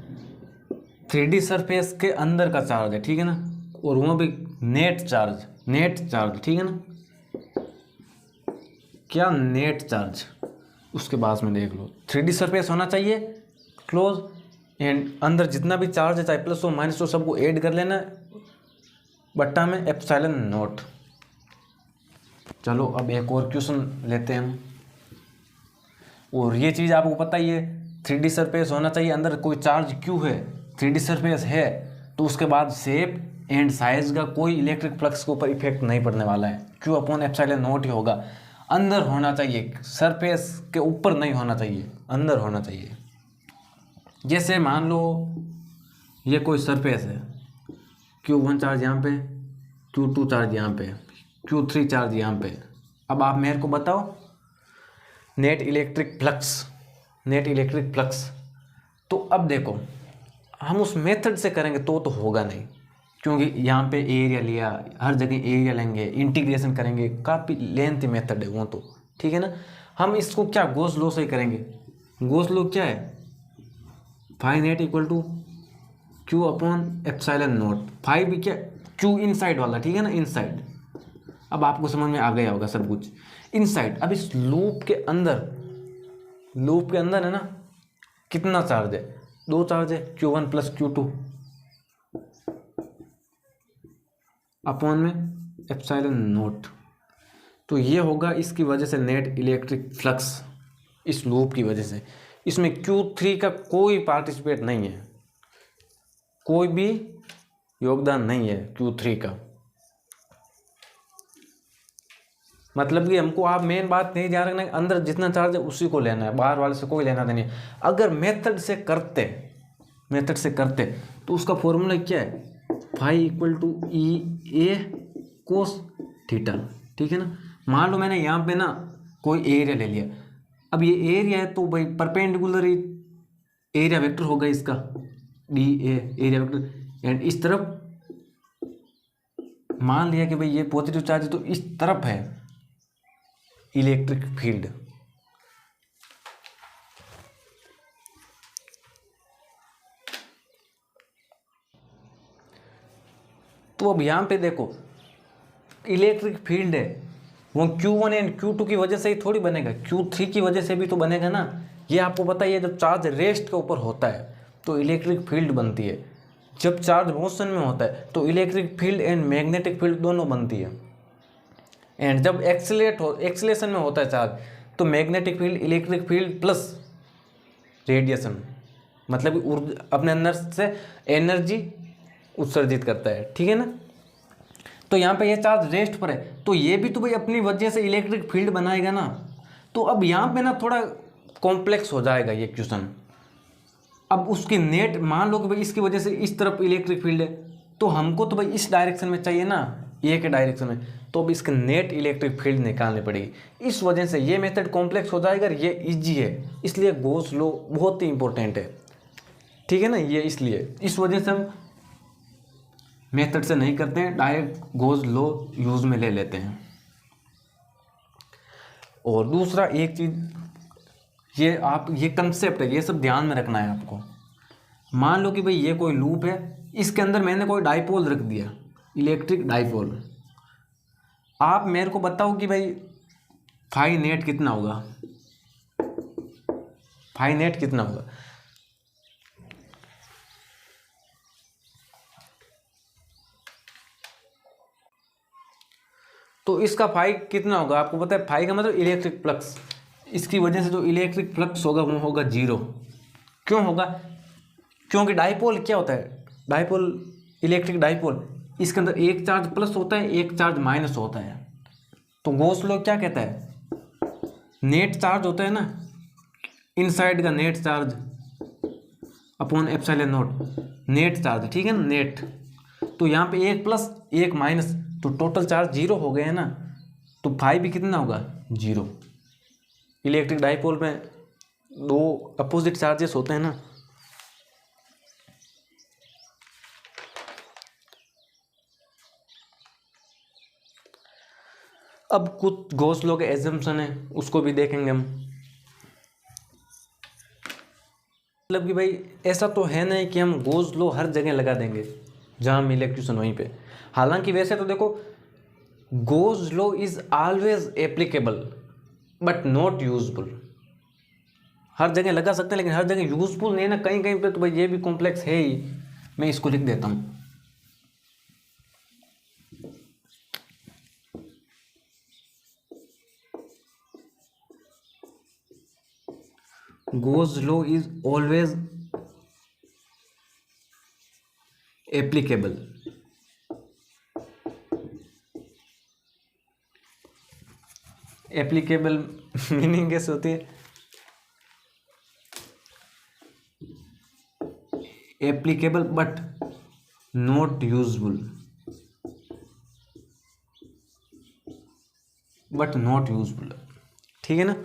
3D सरफेस के अंदर का चार्ज है, ठीक है ना, और वो भी नेट चार्ज, ठीक है ना, क्या नेट चार्ज, उसके बाद में देख लो 3D सरफेस होना चाहिए क्लोज, एंड अंदर जितना भी चार्ज है चाहे प्लस हो माइनस हो सबको ऐड कर लेना बट्टा में एप्सिलॉन नॉट। चलो अब एक और क्वेश्चन लेते हैं हम। और ये चीज़ आपको पता ही है, 3D सरफेस होना चाहिए, अंदर कोई चार्ज क्यू है, 3D सरफेस है, तो उसके बाद शेप एंड साइज का कोई इलेक्ट्रिक फ्लक्स के ऊपर इफेक्ट नहीं पड़ने वाला है, क्यू अपॉन एप्सिलॉन नॉट ही होगा। अंदर होना चाहिए, सरफेस के ऊपर नहीं होना चाहिए, अंदर होना चाहिए। जैसे मान लो ये कोई सरफेस है, Q1 चार्ज यहाँ पे, Q2 चार्ज यहाँ पे, Q3 चार्ज यहाँ पे। अब आप मेरे को बताओ नेट इलेक्ट्रिक फ्लक्स। तो अब देखो हम उस मेथड से करेंगे तो होगा नहीं, क्योंकि यहाँ पे एरिया लिया, हर जगह एरिया लेंगे, इंटीग्रेशन करेंगे, काफ़ी लेंथी मेथड है वो तो, ठीक है ना। हम इसको क्या गॉस लॉ से ही करेंगे। गॉस लॉ क्या है, phi net equal to Q upon epsilon naught. Phi भी क्या, क्यू इनसाइड वाला, ठीक है ना, इनसाइड। अब आपको समझ में आ गया होगा सब कुछ इनसाइड। अब इस लूप के अंदर है ना कितना चार्ज है, 2 चार्ज है, Q1 प्लस Q2 अपॉन में एप्सिलॉन नॉट। तो ये होगा इसकी वजह से नेट इलेक्ट्रिक फ्लक्स, इस लूप की वजह से। इसमें Q3 का कोई पार्टिसिपेट नहीं है, कोई भी योगदान नहीं है Q3 का। मतलब कि हमको आप मेन बात नहीं ध्यान रखना, अंदर जितना चार्ज है उसी को लेना है, बाहर वाले से कोई लेना देना नहीं। अगर मेथड से करते तो उसका फॉर्मूला क्या है, phi equal to E A cos theta, ठीक है ना। मान लो मैंने यहाँ पे ना कोई एरिया ले लिया, अब ये एरिया है तो भाई परपेंडिकुलर एरिया वेक्टर होगा इसका, D A area vector, and इस तरफ मान लिया कि भाई ये पॉजिटिव चार्ज है तो इस तरफ है इलेक्ट्रिक फील्ड। तो अब यहां पे देखो इलेक्ट्रिक फील्ड है, वो Q1 एंड Q2 की वजह से ही थोड़ी बनेगा, Q3 की वजह से भी तो बनेगा ना। ये आपको पता ही है, जब चार्ज रेस्ट के ऊपर होता है तो इलेक्ट्रिक फील्ड बनती है, जब चार्ज मोशन में होता है तो electric field and magnetic field दोनों बनती है, एंड जब एक्सीलेशन में होता है चार्ज तो magnetic field, electric field plus radiation, मतलब कि ऊर्जा अपने अंदर से एनर्जी उत्सर्जित करता है, ठीक है ना। तो यहाँ पे ये चार्ज रेस्ट पर है, तो ये भी तो भाई अपनी वजह से इलेक्ट्रिक फील्ड बनाएगा ना। तो अब यहाँ पे ना थोड़ा कॉम्प्लेक्स हो जाएगा ये क्वेश्चन। अब उसकी नेट मान लो कि भाई इसकी वजह से इस तरफ इलेक्ट्रिक फील्ड है, तो हमको तो भाई इस डायरेक्शन में चाहिए ना, ये के डायरेक्शन में, तो अब इसके नेट इलेक्ट्रिक फील्ड निकालनी पड़ेगी। इस वजह से ये मेथड कॉम्प्लेक्स हो जाएगा, ये इजी है, इसलिए गॉस लॉ बहुत ही इंपॉर्टेंट है, ठीक है ना। ये इसलिए इस वजह से हम मेथड से नहीं करते हैं, डायरेक्ट गॉस लॉ यूज में ले लेते हैं। और दूसरा एक चीज़, ये कंसेप्ट है, ये सब ध्यान में रखना है आपको। मान लो कि भाई ये कोई लूप है, इसके अंदर मैंने कोई डाइपोल रख दिया, इलेक्ट्रिक डाइपोल। आप मेरे को बताओ कि भाई फाई नेट कितना होगा, फाई नेट कितना होगा। तो इसका फाई कितना होगा आपको पता है, फाई का मतलब इलेक्ट्रिक फ्लक्स। इसकी वजह से जो इलेक्ट्रिक फ्लक्स होगा वो होगा जीरो। क्यों होगा, क्योंकि डाइपोल क्या होता है, डाइपोल, इलेक्ट्रिक डाइपोल, इसके अंदर एक चार्ज प्लस होता है, एक चार्ज माइनस होता है। तो गॉस लॉ क्या कहता है, नेट चार्ज होता है ना, इनसाइड का net charge upon epsilon not, net charge, ठीक है ना, नेट। तो यहाँ पे एक प्लस एक माइनस, तो टोटल चार्ज जीरो हो गए हैं ना, तो फाई भी कितना होगा, जीरो। इलेक्ट्रिक डाइपोल में दो अपोजिट चार्जेस होते हैं ना। अब कुछ गॉस लॉ के एजम्पशन है, उसको भी देखेंगे हम। मतलब कि भाई ऐसा तो है नहीं कि हम गॉस लॉ हर जगह लगा देंगे जहाँ मिले क्वेश्चन वहीं पे। हालांकि वैसे तो देखो, Gauss law is always applicable but not useful. हर जगह लगा सकते हैं लेकिन हर जगह यूजफुल नहीं है ना, कहीं कहीं पे तो भाई ये भी कॉम्प्लेक्स है ही। मैं इसको लिख देता हूँ, Gauss law is always applicable. Applicable meaning कैसे होती है, applicable but not useful, but not useful, ठीक है ना।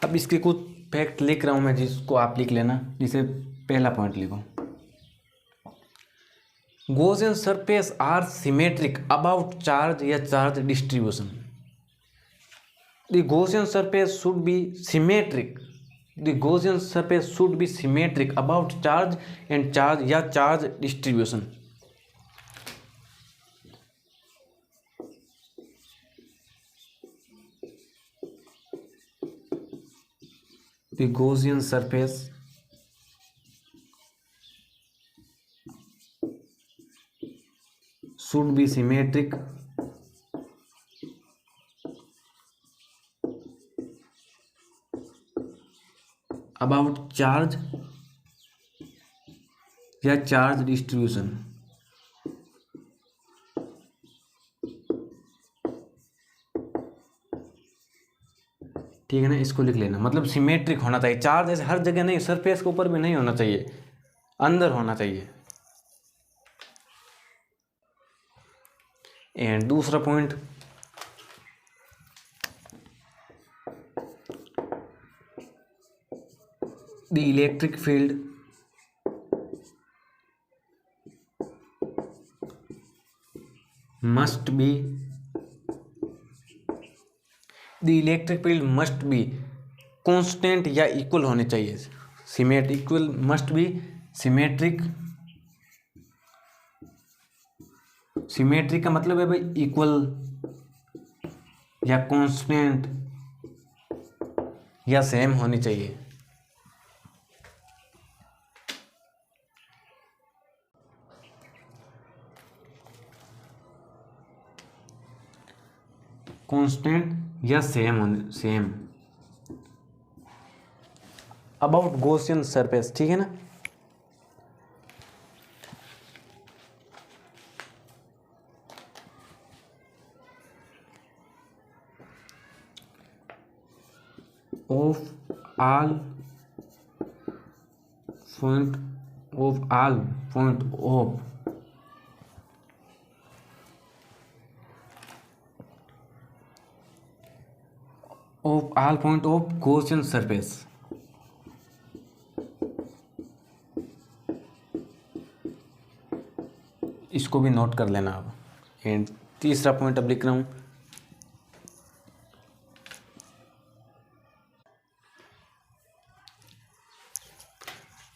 अब इसके कुछ फैक्ट लिख रहा हूँ मैं, जिसको आप लिख लेना। जिसे पहला पॉइंट लिखो, Gaussian surface are symmetric about charge या charge distribution. The Gaussian surface should be symmetric. The Gaussian surface should be symmetric about charge and charge या charge distribution. The Gaussian surface should be symmetric about charge या charge distribution. ठीक है ना, इसको लिख लेना। मतलब सिमेट्रिक होना चाहिए, चार्ज ऐसे हर जगह नहीं, सरफेस के ऊपर भी नहीं होना चाहिए, अंदर होना चाहिए। एंड दूसरा point, the electric field must be, the electric field must be constant या इक्वल होने चाहिए। Symmetric, equal, must be symmetric. Symmetric का मतलब है भाई इक्वल या कांस्टेंट या सेम होनी चाहिए। कांस्टेंट या सेम अबाउट गॉसियन सरफेस, ठीक है ना। Of all point of all point of Gaussian surface. इसको भी नोट कर लेना आप। एंड तीसरा पॉइंट अब लिख रहा हूं,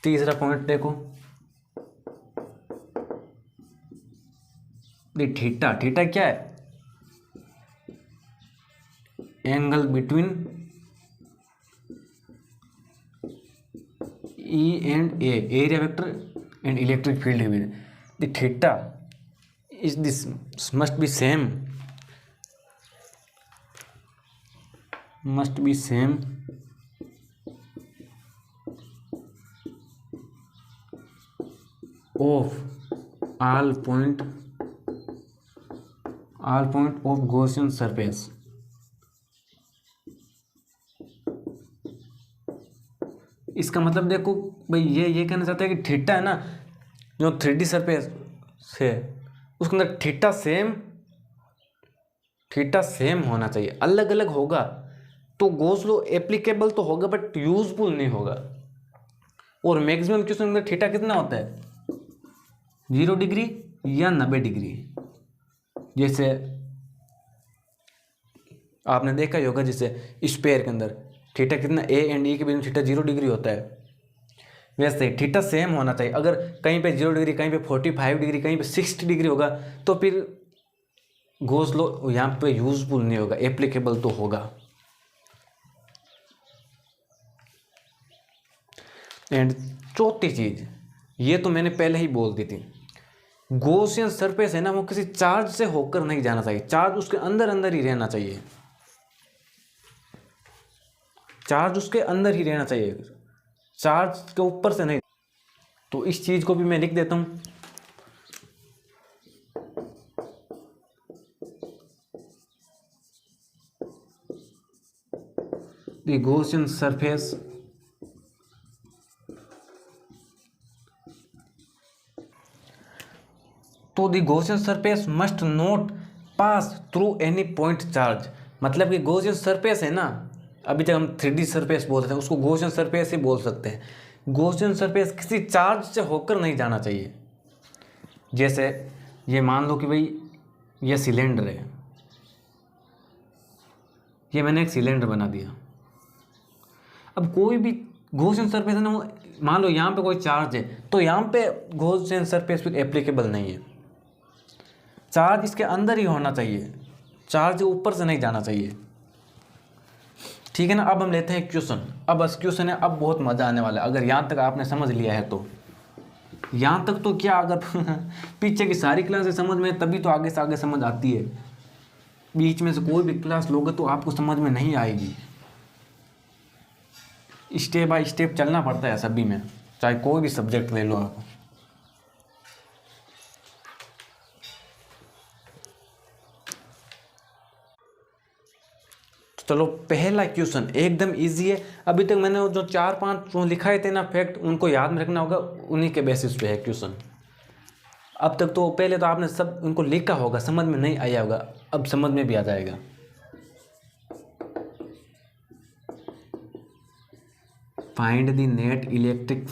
तीसरा पॉइंट देखो, थीटा, थीटा क्या है, angle between E and A, area vector and electric field है। The theta is this must be same of all point of Gaussian surface। इसका मतलब देखो भाई, ये कहना चाहता है कि थीटा है ना, जो 3D सरफेस है उसके अंदर थीटा सेम होना चाहिए। अलग अलग होगा तो गॉस लॉ एप्लीकेबल तो होगा बट यूजफुल नहीं होगा। और मैक्सिमम क्वेश्चन के अंदर थीटा कितना होता है, 0 डिग्री या 90 डिग्री। जैसे आपने देखा ही होगा, जैसे स्पेयर के अंदर थीटा कितना, ए एंड ई के बीच में थीटा 0 डिग्री होता है। वैसे थीटा सेम होना चाहिए। अगर कहीं पे 0 डिग्री, कहीं पे 45 डिग्री, कहीं पे 60 डिग्री होगा तो फिर गॉस लॉ यहाँ पे यूजफुल नहीं होगा, एप्लीकेबल तो होगा। एंड चौथी चीज, ये तो मैंने पहले ही बोल दी थी, गॉसियन सरफेस है ना, वो किसी चार्ज से होकर नहीं जाना चाहिए, चार्ज उसके अंदर अंदर ही रहना चाहिए, चार्ज उसके अंदर ही रहना चाहिए, चार्ज के ऊपर से नहीं। तो इस चीज को भी मैं लिख देता हूं, द गॉसियन सरफेस तो the Gaussian surface must not pass through any point charge. मतलब कि गॉसियन सरफेस है ना, अभी तक हम 3D सरफेस बोलते थे, उसको गॉसियन सरफेस ही बोल सकते हैं। गॉसियन सरफेस किसी चार्ज से होकर नहीं जाना चाहिए। जैसे ये मान लो कि भाई ये सिलेंडर है, ये मैंने एक सिलेंडर बना दिया। अब कोई भी गॉसियन सरफेस है ना, मान लो यहाँ पे कोई चार्ज है तो यहाँ पे गॉसियन सरफेस फिर एप्लीकेबल नहीं है, चार्ज इसके अंदर ही होना चाहिए, चार्ज ऊपर से नहीं जाना चाहिए, ठीक है ना। अब हम लेते हैं क्वेश्चन। अब बस क्वेश्चन है, अब बहुत मज़ा आने वाला है। अगर यहाँ तक आपने समझ लिया है तो यहाँ तक तो क्या, अगर पीछे की सारी क्लासेस समझ में तभी तो आगे से आगे समझ आती है। बीच में से कोई भी क्लास लोगे तो आपको समझ में नहीं आएगी। स्टेप बाय स्टेप चलना पड़ता है सभी में, चाहे कोई भी सब्जेक्ट ले लो आप। चलो पहला क्वेश्चन एकदम इजी है। अभी तक मैंने जो 4-5 जो लिखाए थे ना फैक्ट, उनको याद में रखना होगा, उन्हीं के बेसिस पे है क्वेश्चन। अब तक तो पहले तो आपने सब उनको लिखा होगा, समझ में नहीं आया होगा, अब समझ में भी आ जाएगा। Find the net electric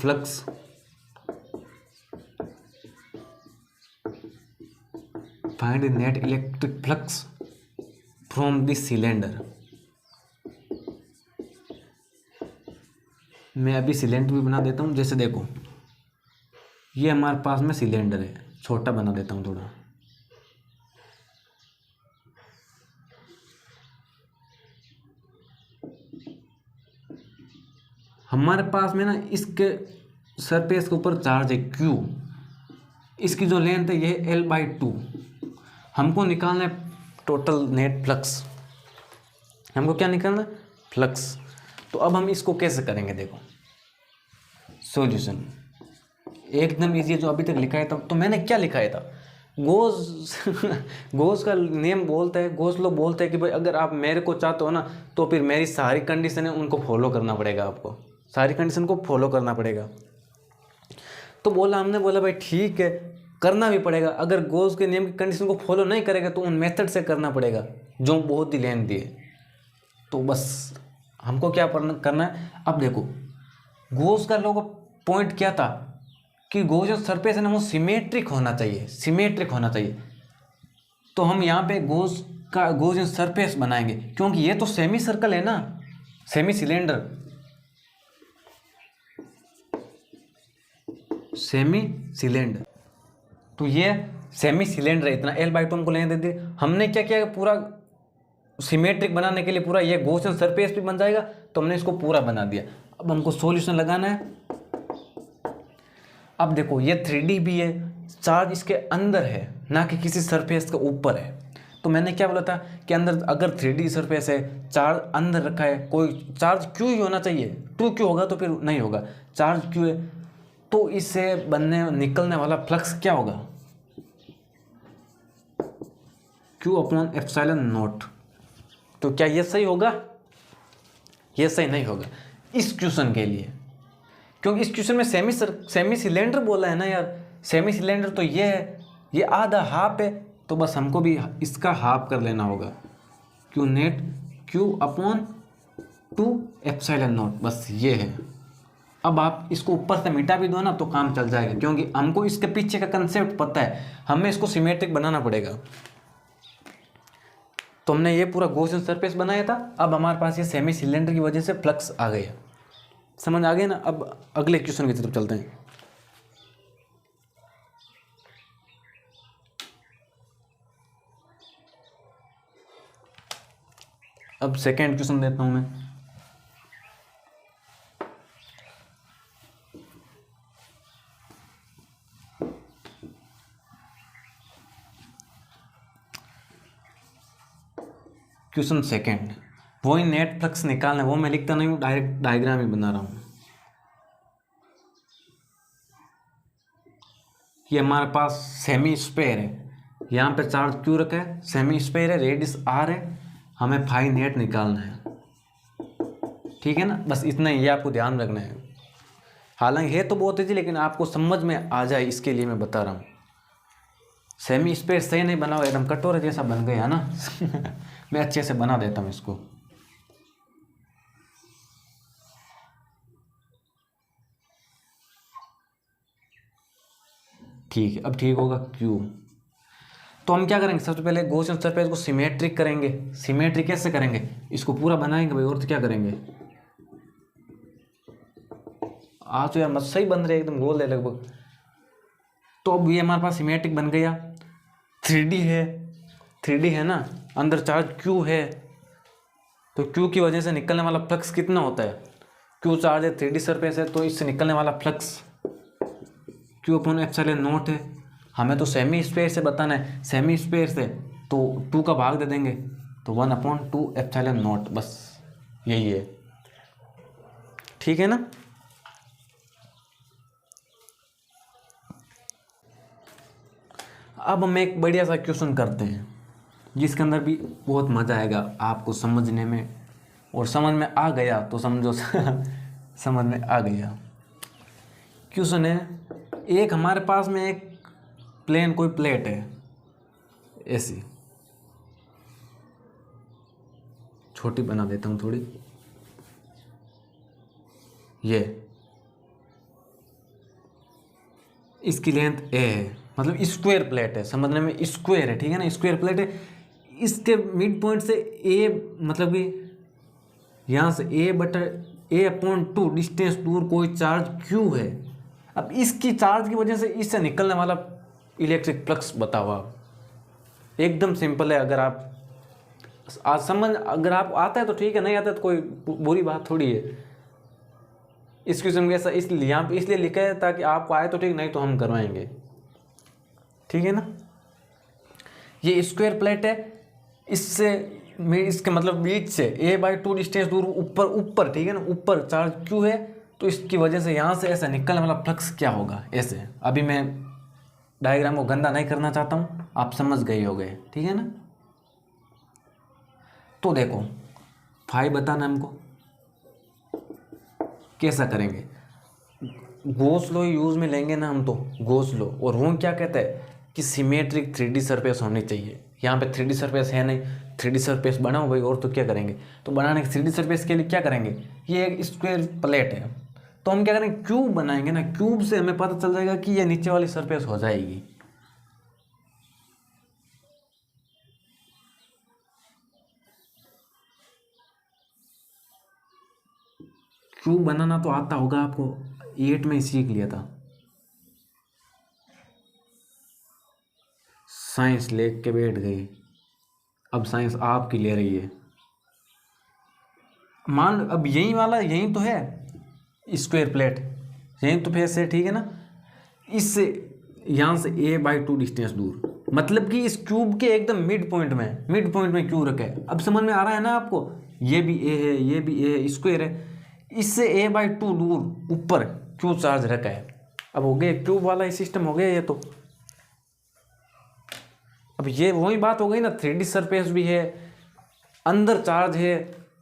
flux from the cylinder. मैं अभी सिलेंडर भी बना देता हूँ। जैसे देखो ये हमारे पास में सिलेंडर है, छोटा बना देता हूँ थोड़ा। हमारे पास में ना इसके सरफेस के ऊपर चार्ज है Q, इसकी जो लेंथ है ये L/2। हमको निकालना है टोटल नेट फ्लक्स। हमको क्या निकालना है, फ्लक्स। तो अब हम इसको कैसे करेंगे, देखो सॉल्यूशन एकदम इजी है जो अभी तक लिखाया था। तो मैंने क्या लिखाया था, गोस गोस का नियम बोलता है, गोस लॉ बोलते हैं कि भाई अगर आप मेरे को चाहते हो ना तो फिर मेरी सारी कंडीशन है उनको फॉलो करना पड़ेगा, आपको सारी कंडीशन को फॉलो करना पड़ेगा। तो बोला, हमने बोला भाई ठीक है करना भी पड़ेगा, अगर गोस के नियम की कंडीशन को फॉलो नहीं करेगा तो उन मेथड से करना पड़ेगा जो बहुत ही लेंथी है। तो बस हमको क्या करना है, अब देखो गोस का लॉ का पॉइंट क्या था कि गॉसियन सरफेस है ना वो सिमेट्रिक होना चाहिए, सिमेट्रिक होना चाहिए। तो हम यहाँ पे गॉसियन सरफेस बनाएंगे, क्योंकि ये तो सेमी सर्कल है ना, सेमी सिलेंडर, सेमी सिलेंडर। तो ये सेमी सिलेंडर है, इतना L/2 हमको लेने दे दिए। हमने क्या किया, पूरा सिमेट्रिक बनाने के लिए पूरा ये गॉसियन सरफेस भी बन जाएगा, तो हमने इसको पूरा बना दिया। अब हमको सॉल्यूशन लगाना है। अब देखो ये 3D भी है, चार्ज इसके अंदर है ना कि किसी सरफेस के ऊपर है। तो मैंने क्या बोला था कि अंदर अगर 3D सरफेस है, चार्ज अंदर रखा है, कोई चार्ज क्यू ही होना चाहिए, 2Q होगा तो फिर नहीं होगा, चार्ज क्यू है। तो इससे निकलने वाला फ्लक्स क्या होगा, Q/ε0। तो क्या ये सही होगा, ये सही नहीं होगा इस क्वेश्चन के लिए, क्योंकि इस क्वेश्चन में सेमी सिलेंडर बोला है ना यार, सेमी सिलेंडर तो ये है, ये आधा हाफ है, तो बस हमको भी इसका हाफ कर लेना होगा, Q नेट Q/2ε0, बस ये है। अब आप इसको ऊपर से मिटा भी दो ना तो काम चल जाएगा, क्योंकि हमको इसके पीछे का कंसेप्ट पता है, हमें इसको सिमेट्रिक बनाना पड़ेगा। तो हमने ये पूरा गॉसियन सरफेस बनाया था, अब हमारे पास ये सेमी सिलेंडर की वजह से फ्लक्स आ गया, समझ आ गए ना। अब अगले क्वेश्चन की तरफ चलते हैं। अब सेकेंड क्वेश्चन देता हूं मैं। क्वेश्चन सेकेंड, वही नेट फ्लक्स निकालना है, वो मैं लिखता नहीं हूँ, डायरेक्ट डायग्राम ही बना रहा हूँ। ये हमारे पास सेमी स्पेयर है, यहाँ पे चार्ज क्यू रखा है, सेमी स्पेयर है, रेडियस आर है, हमें फाई नेट निकालना है, ठीक है ना। बस इतना ही, ये आपको ध्यान रखना है। हालांकि है तो बहुत ईजी, लेकिन आपको समझ में आ जाए इसके लिए मैं बता रहा हूँ। सेमी स्पेयर सही नहीं बनाओ, एकदम कटोरे जैसा बन गया ना मैं अच्छे से बना देता हूँ इसको। ठीक है, अब ठीक होगा क्यू। तो हम क्या करेंगे, सबसे पहले गॉसियन सरफेस को सिमेट्रिक करेंगे। सिमेट्रिक कैसे करेंगे, इसको पूरा बनाएंगे भाई, और तो क्या करेंगे। आज तो यार मत सही बन रहे, एकदम गोल है लगभग। तो अब ये हमारे पास सिमेट्रिक बन गया, 3D है, 3D है ना, अंदर चार्ज Q है, तो Q की वजह से निकलने वाला फ्लक्स कितना होता है, Q चार्ज है, 3D सरफेस है, तो इससे निकलने वाला फ्लक्स Q/ε0 है। हमें तो सेमी स्पेयर से बताना है, सेमी स्पेयर से तो 2 का भाग दे देंगे, तो 1/2ε0, बस यही है, ठीक है ना। अब हम एक बढ़िया सा क्वेश्चन करते हैं जिसके अंदर भी बहुत मज़ा आएगा आपको समझने में, और समझ में आ गया तो समझो समझ में आ गया। क्वेश्चन है, एक हमारे पास में एक प्लेन कोई प्लेट है ऐसी, छोटी बना देता हूँ थोड़ी, ये इसकी लेंथ ए है, मतलब स्क्वायर प्लेट है, समझने में स्क्वायर है, ठीक है ना, स्क्वायर प्लेट है। इसके मिड पॉइंट से ए, मतलब कि यहाँ से A/2 डिस्टेंस दूर कोई चार्ज Q है। अब इसकी चार्ज की वजह से इससे निकलने वाला इलेक्ट्रिक फ्लक्स बताओ आप। एकदम सिंपल है, अगर आप अगर आप आता है तो ठीक है, नहीं आता तो कोई बुरी बात थोड़ी है। इस क्वेश्चन में ऐसा इसलिए यहाँ पे इसलिए लिखा है ताकि आपको आए तो ठीक, नहीं तो हम करवाएंगे, ठीक है ना। ये स्क्वायर प्लेट है, इससे इसके मतलब बीच से a/2 डिस्टेंस दूर ऊपर ऊपर, ठीक है ना, ऊपर चार्ज क्यू है, तो इसकी वजह से यहाँ से ऐसा निकलने वाला फ्लक्स क्या होगा, ऐसे। अभी मैं डायग्राम को गंदा नहीं करना चाहता हूँ, आप समझ गए हो गए, ठीक है ना। तो देखो फाई बताना हमको, कैसा करेंगे, गॉस लॉ यूज में लेंगे ना हम, तो गॉस लॉ, और वो क्या कहता है कि सिमेट्रिक 3D सरफेस होनी चाहिए। यहाँ पे 3D सरफेस है नहीं, 3D सरफेस बनाओ भाई, और तो क्या करेंगे। तो बनाने के 3D सरफेस के लिए क्या करेंगे, ये एक स्क्वायर प्लेट है, तो हम क्या करेंगे, क्यूब बनाएंगे ना, क्यूब से हमें पता चल जाएगा कि ये नीचे वाली सरफेस हो जाएगी। क्यूब बनाना तो आता होगा आपको, 8 में ही सीख लिया था, साइंस लेके के बैठ गई, अब साइंस आपकी ले रही है। मान अब यही वाला, यही तो है स्क्वायर प्लेट, यही तो फेस है, ठीक है ना। इससे यहाँ से a/2 डिस्टेंस दूर, मतलब कि इस क्यूब के एकदम मिड पॉइंट में क्यूब रखा है। अब समझ में आ रहा है ना आपको, ये भी a है, ये भी a है, स्क्वायर है, इससे a/2 दूर ऊपर क्यू चार्ज रखा है। अब हो गया क्यूब वाला ही सिस्टम हो गया ये तो। अब ये वही बात हो गई ना, 3D सरफेस भी है, अंदर चार्ज है,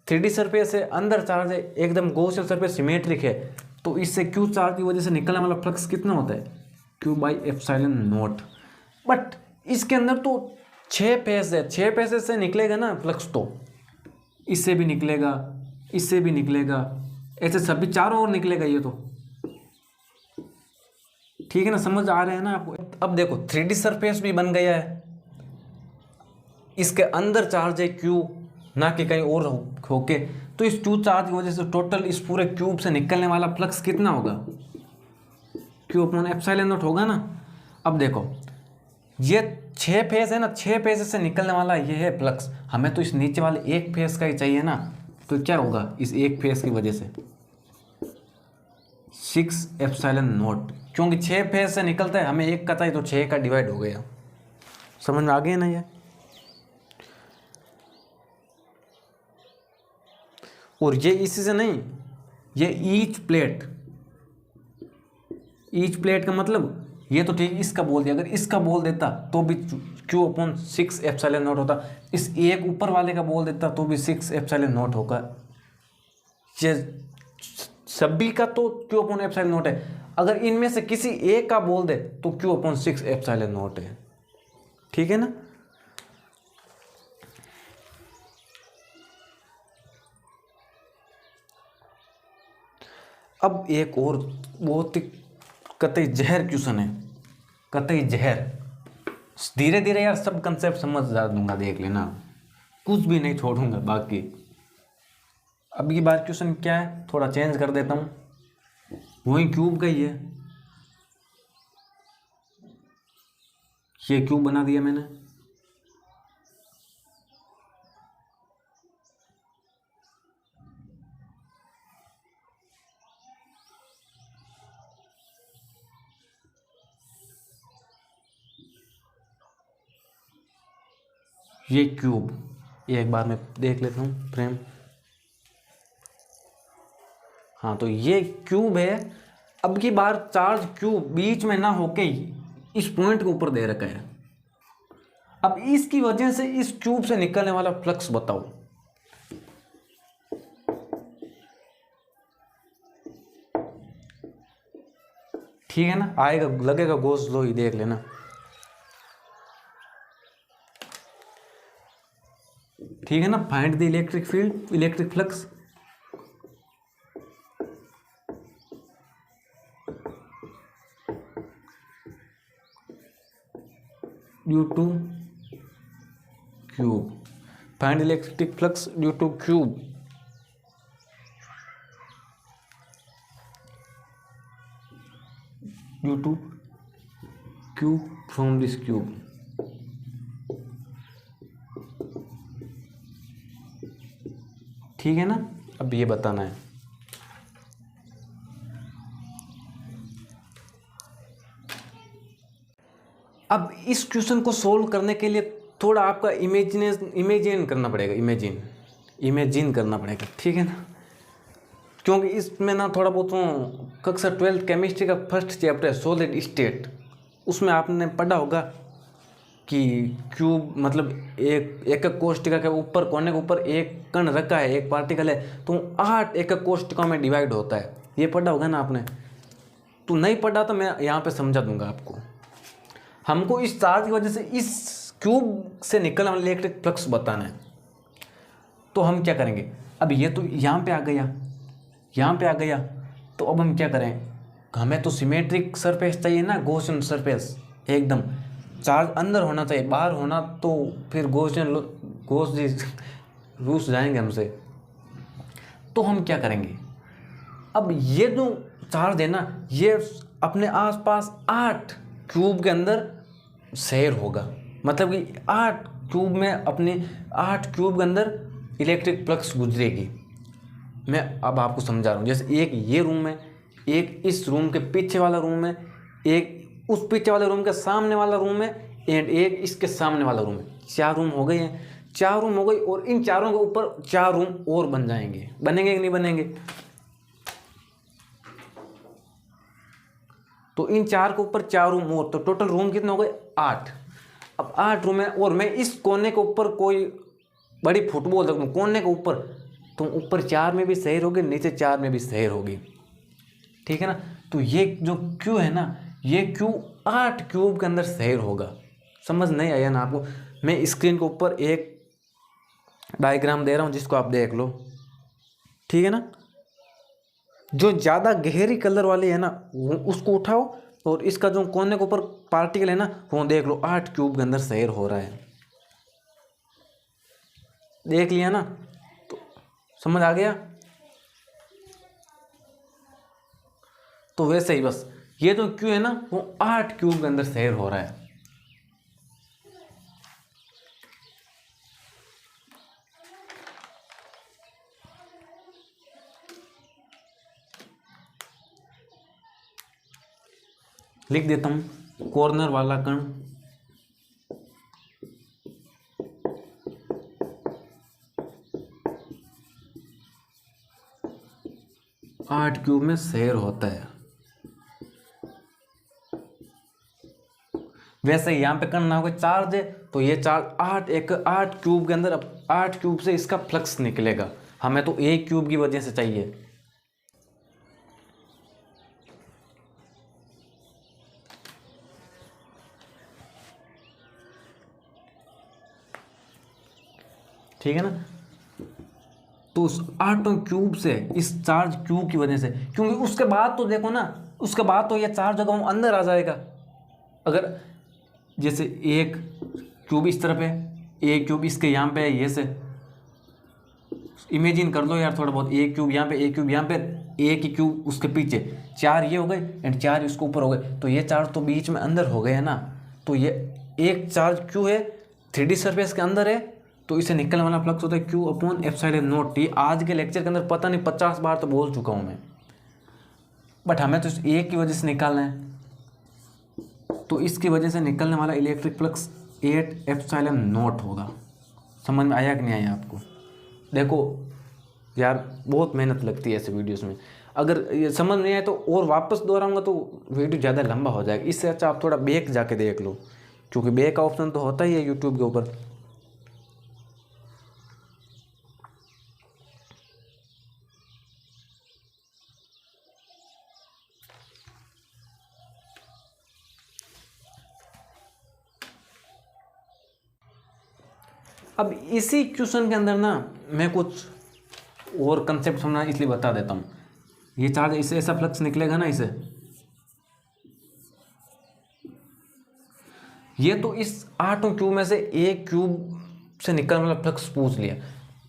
3D सरफेस है, अंदर चार्ज है, एकदम गॉसियन सरफेस सिमेट्रिक है, तो इससे क्यू चार्ज की वजह से निकलने वाला फ्लक्स कितना होता है, Q/ε0। बट इसके अंदर तो 6 फेस है, 6 फेसेस से निकलेगा ना फ्लक्स, तो इससे भी निकलेगा, इससे भी निकलेगा, ऐसे सभी चारों ओर निकलेगा ये तो, ठीक है ना, समझ आ रहे हैं ना आपको। अब देखो 3D सरफेस भी बन गया है, इसके अंदर चार्ज है क्यू, ना कि कहीं और होके, तो इस क्यू चार्ज की वजह से टोटल इस पूरे क्यूब से निकलने वाला फ्लक्स कितना होगा, Q/ε0 होगा ना। अब देखो ये 6 फेस है ना, 6 फेस से निकलने वाला ये है फ्लक्स, हमें तो इस नीचे वाले एक फेस का ही चाहिए ना, तो क्या होगा, इस एक फेस की वजह से 6ε0, क्योंकि 6 फेस से निकलता है, हमें एक का चाहिए, तो 6 का डिवाइड हो गया। समझ में आ गया ना ये। और ये इसी से नहीं, ये ईच प्लेट का मतलब, ये तो ठीक इसका बोल दिया, अगर इसका बोल देता तो भी Q/6ε0 होता, इस एक ऊपर वाले का बोल देता तो भी 6ε0 होगा, ये सभी का तो Q/ε0 है, अगर इनमें से किसी एक का बोल दे तो Q/6ε0 है, ठीक है ना। अब एक और बहुत ही कतई जहर क्वेश्चन है, कतई जहर, धीरे धीरे यार सब कंसेप्ट समझ जा दूंगा, देख लेना, कुछ भी नहीं छोड़ूंगा बाकी। अब की बार क्वेश्चन क्या है, थोड़ा चेंज कर देता हूँ, वही क्यूब का ही है, ये क्यूब बना दिया मैंने, ये क्यूब, एक बार मैं देख लेता हूँ फ्रेम, हाँ तो ये क्यूब है। अब की बार चार्ज क्यूब बीच में ना होके इस पॉइंट के ऊपर दे रखा है, अब इसकी वजह से इस क्यूब से निकलने वाला फ्लक्स बताओ। ठीक है ना, आएगा लगेगा गॉस लॉ ही, देख लेना। ठीक है ना, find the electric field, electric flux. Due two cube, find electric flux due two cube. Due two cube from this cube. ठीक है ना, अब ये बताना है। अब इस क्वेश्चन को सोल्व करने के लिए थोड़ा आपका इमेजिन करना पड़ेगा, इमेजिन करना पड़ेगा, ठीक है ना, क्योंकि इसमें ना थोड़ा बहुत कक्षा 12th केमिस्ट्री का फर्स्ट चैप्टर है सॉलिड स्टेट, उसमें आपने पढ़ा होगा कि क्यूब मतलब एक कोष्ठिका के ऊपर कोने के ऊपर एक कण रखा है, एक पार्टिकल है, तो 8 एक कोष्ठिकाओं में डिवाइड होता है, ये पढ़ा होगा ना आपने। तो नहीं पढ़ा तो मैं यहाँ पे समझा दूंगा आपको। हमको इस चार्ज की वजह से इस क्यूब से निकलने वाला इलेक्ट्रिक फ्लक्स बताना है। तो हम क्या करेंगे, अब ये तो यहाँ पे आ गया, तो अब हम क्या करें, हमें तो सिमेट्रिक सरफेस चाहिए ना, गॉसियन सरफेस, एकदम चार्ज अंदर होना चाहिए, बाहर होना तो फिर गॉस रूस जाएंगे हमसे। तो हम क्या करेंगे, अब ये जो चार्ज है ना, ये अपने आसपास 8 क्यूब के अंदर शेयर होगा, मतलब कि 8 क्यूब में अपने 8 क्यूब के अंदर इलेक्ट्रिक फ्लक्स गुजरेगी। मैं अब आपको समझा रहा हूँ, जैसे एक ये रूम है, एक इस रूम के पीछे वाला रूम है, एक उस पीछे वाले रूम के सामने वाला रूम है, एंड एक इसके सामने वाला रूम है। 4 रूम हो गए हैं, 4 रूम हो गई, और इन चारों के ऊपर 4 रूम और बन जाएंगे, बनेंगे कि नहीं बनेंगे। तो इन 4 के ऊपर 4 रूम और, तो टोटल रूम कितने हो गए, 8। अब 8 रूम है, और मैं इस कोने के ऊपर कोई बड़ी फुटबॉल रख दूँ कोने के ऊपर, तो ऊपर 4 में भी शहर होगी, नीचे 4 में भी शहर होगी, ठीक है ना। तो ये जो क्यू है ना, ये क्यू 8 क्यूब के अंदर शहर होगा। समझ नहीं आया ना आपको। मैं स्क्रीन के ऊपर एक डायग्राम दे रहा हूँ, जिसको आप देख लो, ठीक है ना। जो ज़्यादा गहरी कलर वाली है ना, वो उसको उठाओ, और इसका जो कोने के ऊपर पार्टिकल है ना, वो देख लो, 8 क्यूब के अंदर शहर हो रहा है। देख लिया ना, तो समझ आ गया। तो वैसे ही बस ये जो क्यू है ना, वो 8 क्यूब के अंदर शहर हो रहा है। लिख देता हूं, कॉर्नर वाला कण 8 क्यूब में शहर होता है। वैसे यहाँ पे करना होगा, चार्ज है तो ये चार्ज 8 क्यूब के अंदर, अब 8 क्यूब से इसका फ्लक्स निकलेगा, हमें तो 1 क्यूब की वजह से चाहिए। ठीक है ना। तो उस 8 क्यूब से इस चार्ज क्यू की वजह से, क्योंकि उसके बाद तो देखो ना, उसके बाद तो ये चार्ज होगा वो अंदर आ जाएगा। अगर जैसे एक क्यूब इस तरफ है, एक क्यूब इसके यहाँ पे है, ये से इमेजिन कर लो यार थोड़ा बहुत, एक क्यूब यहाँ पे, एक क्यूब यहाँ पे, एक ही क्यूब उसके पीछे, 4 ये हो गए एंड 4 इसके ऊपर हो गए, तो ये चार्ज तो बीच में अंदर हो गए है ना। तो ये एक चार्ज क्यू है, 3D सरफेस के अंदर है, तो इसे निकलने वाला फ्लक्स होता है Q upon epsilon not T. आज के लेक्चर के अंदर पता नहीं 50 बार तो बोल चुका हूँ मैं, बट हमें तो इस एक की वजह से निकालना है। तो इसकी वजह से निकलने वाला इलेक्ट्रिक फ्लक्स 8 एप्सिलॉन नॉट होगा। समझ में आया कि नहीं आया आपको। देखो यार बहुत मेहनत लगती है ऐसे वीडियोस में, अगर ये समझ नहीं आए तो और वापस दोहराऊंगा तो वीडियो ज़्यादा लंबा हो जाएगा। इससे अच्छा आप थोड़ा बैक जाके देख लो, क्योंकि बैक का ऑप्शन तो होता ही है यूट्यूब के ऊपर। अब इसी क्वेश्चन के अंदर ना मैं कुछ और कंसेप्ट समझना इसलिए बता देता हूँ। ये चार्ज इससे ऐसा फ्लक्स निकलेगा ना, इसे ये तो इस 8 क्यूब में से एक क्यूब से निकलने वाला फ्लक्स पूछ लिया।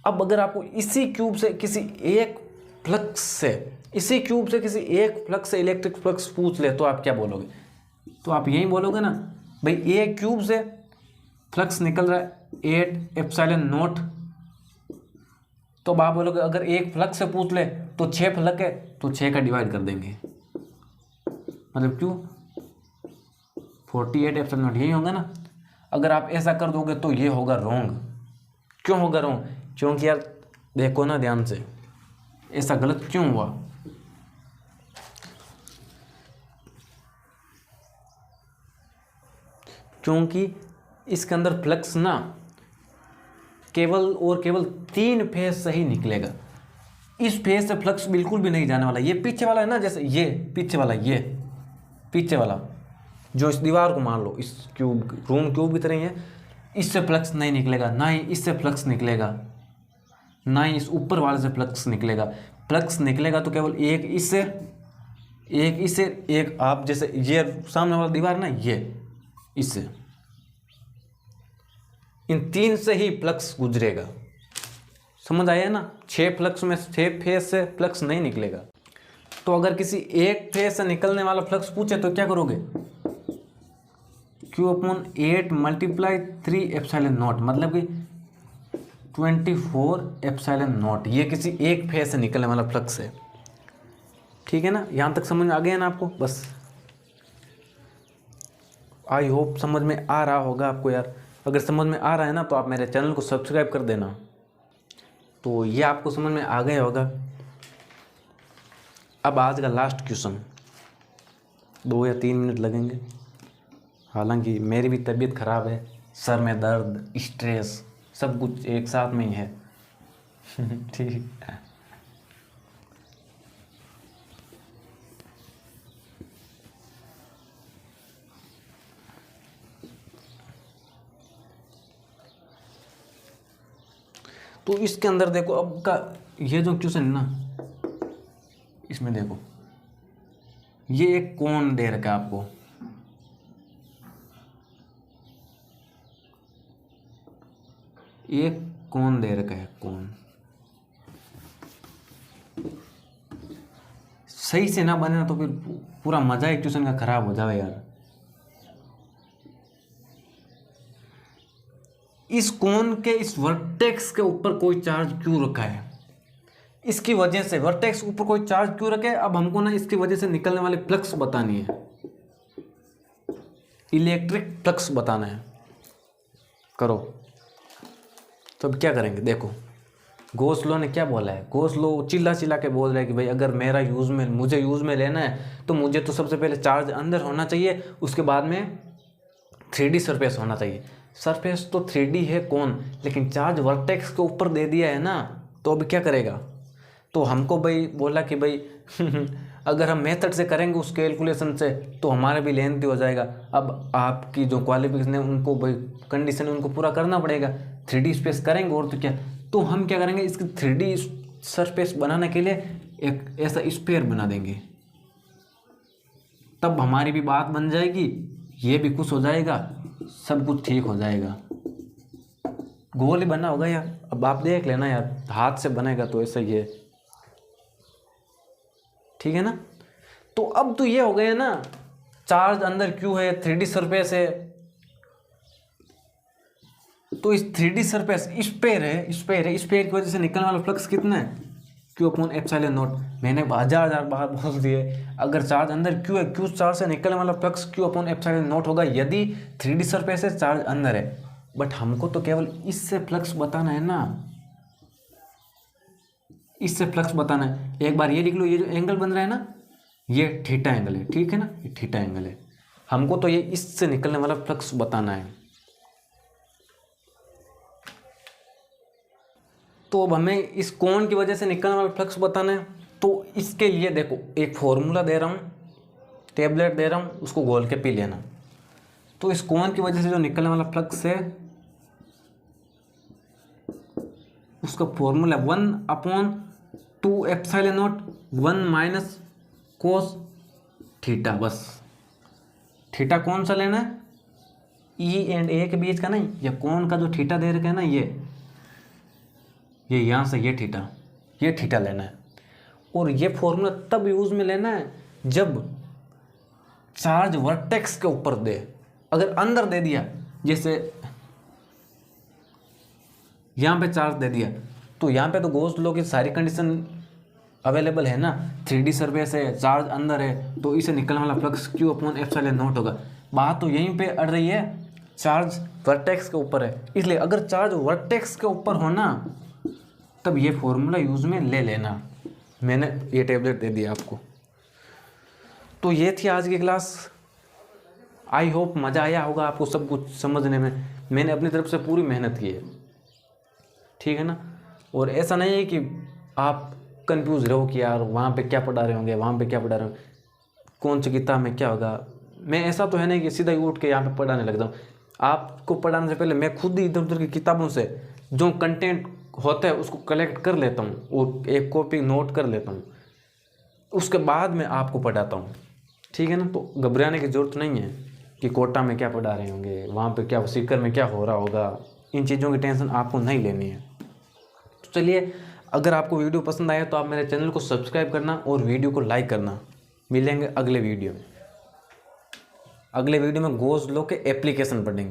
अब अगर आपको इसी क्यूब से किसी एक फ्लक्स से, इसी क्यूब से किसी एक फ्लक्स से इलेक्ट्रिक फ्लक्स पूछ ले, तो आप क्या बोलोगे। तो आप यही बोलोगे ना भाई, एक क्यूब से फ्लक्स निकल रहा है 8 एप्सिलॉन नॉट। तो आप बोलोगे अगर एक फ्लक्स से पूछ ले तो 6 फ्लक्स है तो 6 का डिवाइड कर देंगे, मतलब क्यों 48 एप्सिलॉन नॉट, यही होगा ना। अगर आप ऐसा कर दोगे तो ये होगा रॉन्ग। क्यों होगा रॉन्ग? क्योंकि यार देखो ना ध्यान से, ऐसा गलत क्यों हुआ? क्योंकि इसके अंदर फ्लक्स ना केवल और केवल 3 फेज से ही निकलेगा। इस फेज से फ्लक्स बिल्कुल भी नहीं जाने वाला। ये पीछे वाला है ना, जैसे ये पीछे वाला, ये पीछे वाला जो इस दीवार को मान लो, इस क्यूब, रूम क्यूब की तरह ही है, इससे फ्लक्स नहीं निकलेगा, ना ही इससे फ्लक्स निकलेगा, ना ही इस ऊपर वाले से फ्लक्स निकलेगा। फ्लक्स निकलेगा तो केवल एक इससे, एक आप जैसे ये सामने वाला दीवार ना, ये इससे, इन 3 से ही फ्लक्स गुजरेगा। समझ आया ना? 6 फ्लक्स में 6 फेज से फ्लक्स नहीं निकलेगा। तो अगर किसी एक फेज से निकलने वाला फ्लक्स पूछे तो क्या करोगे? Q/8 × 3 एप्सिलॉन नॉट, मतलब कि 24 एप्सिलॉन नॉट। ये किसी एक फेज से निकलने वाला फ्लक्स है। ठीक है ना? यहाँ तक समझ में आ गया ना आपको? बस आई होप समझ में आ रहा होगा आपको यार। अगर समझ में आ रहा है ना तो आप मेरे चैनल को सब्सक्राइब कर देना। तो ये आपको समझ में आ गया होगा। अब आज का लास्ट क्वेश्चन, 2 या 3 मिनट लगेंगे। हालांकि मेरी भी तबीयत ख़राब है, सर में दर्द, स्ट्रेस, सब कुछ एक साथ में ही है। ठीक है। तो इसके अंदर देखो, अब का ये जो क्वेश्चन है ना, इसमें देखो ये एक कोण दे रखा है आपको, एक कोण दे रखा है, कोण सही से ना बने ना तो फिर पूरा मजा ही ट्यूशन का खराब हो जाए यार। इस कोण के इस वर्टेक्स के ऊपर कोई चार्ज क्यों रखा है? इसकी वजह से वर्टेक्स ऊपर कोई चार्ज क्यों रखे? अब हमको ना इसकी वजह से निकलने वाले फ्लक्स बतानी है, इलेक्ट्रिक फ्लक्स बताना है। करो। तो अब क्या करेंगे? देखो गॉस लॉ ने क्या बोला है। गॉस लॉ चिल्ला चिल्ला के बोल रहा है कि भाई अगर मेरा मुझे यूज़ में लेना है तो मुझे तो सबसे पहले चार्ज अंदर होना चाहिए, उसके बाद में 3D सरफेस होना चाहिए। सरफेस तो 3D है कौन, लेकिन चार्ज वर्टेक्स के ऊपर दे दिया है ना, तो अब क्या करेगा? तो हमको भाई बोला कि भाई अगर हम मेथड से करेंगे उस कैलकुलेशन से तो हमारा भी लेंथी हो जाएगा। अब आपकी जो क्वालिफिकेशन है उनको भाई कंडीशन है उनको पूरा करना पड़ेगा, 3D स्पेस करेंगे और तो क्या। तो हम क्या करेंगे, इसकी 3D सरफेस बनाने के लिए एक ऐसा स्फीयर बना देंगे, तब हमारी भी बात बन जाएगी, ये भी खुश हो जाएगा, सब कुछ ठीक हो जाएगा। गोल ही बना होगा यार। अब आप देख लेना यार, हाथ से बनेगा तो ऐसा ही है। ठीक है ना? तो अब तो ये हो गया ना, चार्ज अंदर क्यों है, 3D सरफेस है, तो इस 3D सरफेस स्फीयर है, स्फीयर की वजह से निकलने वाला फ्लक्स कितना है? Q/ε0। मैंने हजार बार बोल दिए, अगर चार्ज अंदर क्यों है, क्यों चार्ज से निकलने वाला फ्लक्स Q/ε0 होगा यदि 3D सरफेस है, चार्ज अंदर है। बट हमको तो केवल इससे फ्लक्स बताना है ना, इससे फ्लक्स बताना है। एक बार ये लिख लो, ये जो एंगल बन रहा है ना, ये थीटा एंगल है। ठीक है ना? ये थीटा एंगल है। हमको तो ये इससे निकलने वाला फ्लक्स बताना है। तो अब हमें इस कोण की वजह से निकलने वाला फ्लक्स बताना है। तो इसके लिए देखो एक फॉर्मूला दे रहा हूँ, टेबलेट दे रहा हूँ, उसको घोल के पी लेना। तो इस कोण की वजह से जो निकलने वाला फ्लक्स है उसका फॉर्मूला 1/2 ε0 1 - cos थीटा। बस थीटा कौन सा लेना है? E एंड A के बीच का नहीं, या कोण का जो थीटा दे रखा है ना, ये यहाँ से ये थीटा लेना है। और ये फॉर्मूला तब यूज़ में लेना है जब चार्ज वर्टेक्स के ऊपर दे। अगर अंदर दे दिया, जैसे यहाँ पे चार्ज दे दिया, तो यहाँ पे तो गॉस लॉ की सारी कंडीशन अवेलेबल है ना, 3D सरफेस है, चार्ज अंदर है, तो इसे निकलने वाला फ्लक्स Q/ε0 होगा। बात तो यहीं पे अड़ रही है, चार्ज वर्टेक्स के ऊपर है, इसलिए अगर चार्ज वर्टेक्स के ऊपर हो ना तब ये फॉर्मूला यूज़ में ले लेना। मैंने ये टेबलेट दे दिया आपको। तो ये थी आज की क्लास। आई होप मज़ा आया होगा आपको सब कुछ समझने में। मैंने अपनी तरफ से पूरी मेहनत की है, ठीक है ना। और ऐसा नहीं है कि आप कंफ्यूज रहो कि यार वहाँ पे क्या पढ़ा रहे होंगे, वहाँ पे क्या पढ़ा रहे होंगे, कौन सी किताब में क्या होगा। मैं ऐसा तो है नहीं कि सीधा ही उठ के यहाँ पे पढ़ाने लग जाऊँ। आपको पढ़ाने से पहले मैं खुद ही इधर उधर की किताबों से जो कंटेंट होता है उसको कलेक्ट कर लेता हूँ और एक कॉपी नोट कर लेता हूँ, उसके बाद मैं आपको पढ़ाता हूँ, ठीक है ना। तो घबराने की ज़रूरत नहीं है कि कोटा में क्या पढ़ा रहे होंगे, वहाँ पे क्या सीकर में क्या हो रहा होगा, इन चीज़ों की टेंशन आपको नहीं लेनी है। तो चलिए, अगर आपको वीडियो पसंद आया तो आप मेरे चैनल को सब्सक्राइब करना और वीडियो को लाइक करना। मिलेंगे अगले वीडियो में। अगले वीडियो में गोज़ लॉ के एप्लीकेशन पढ़ेंगे।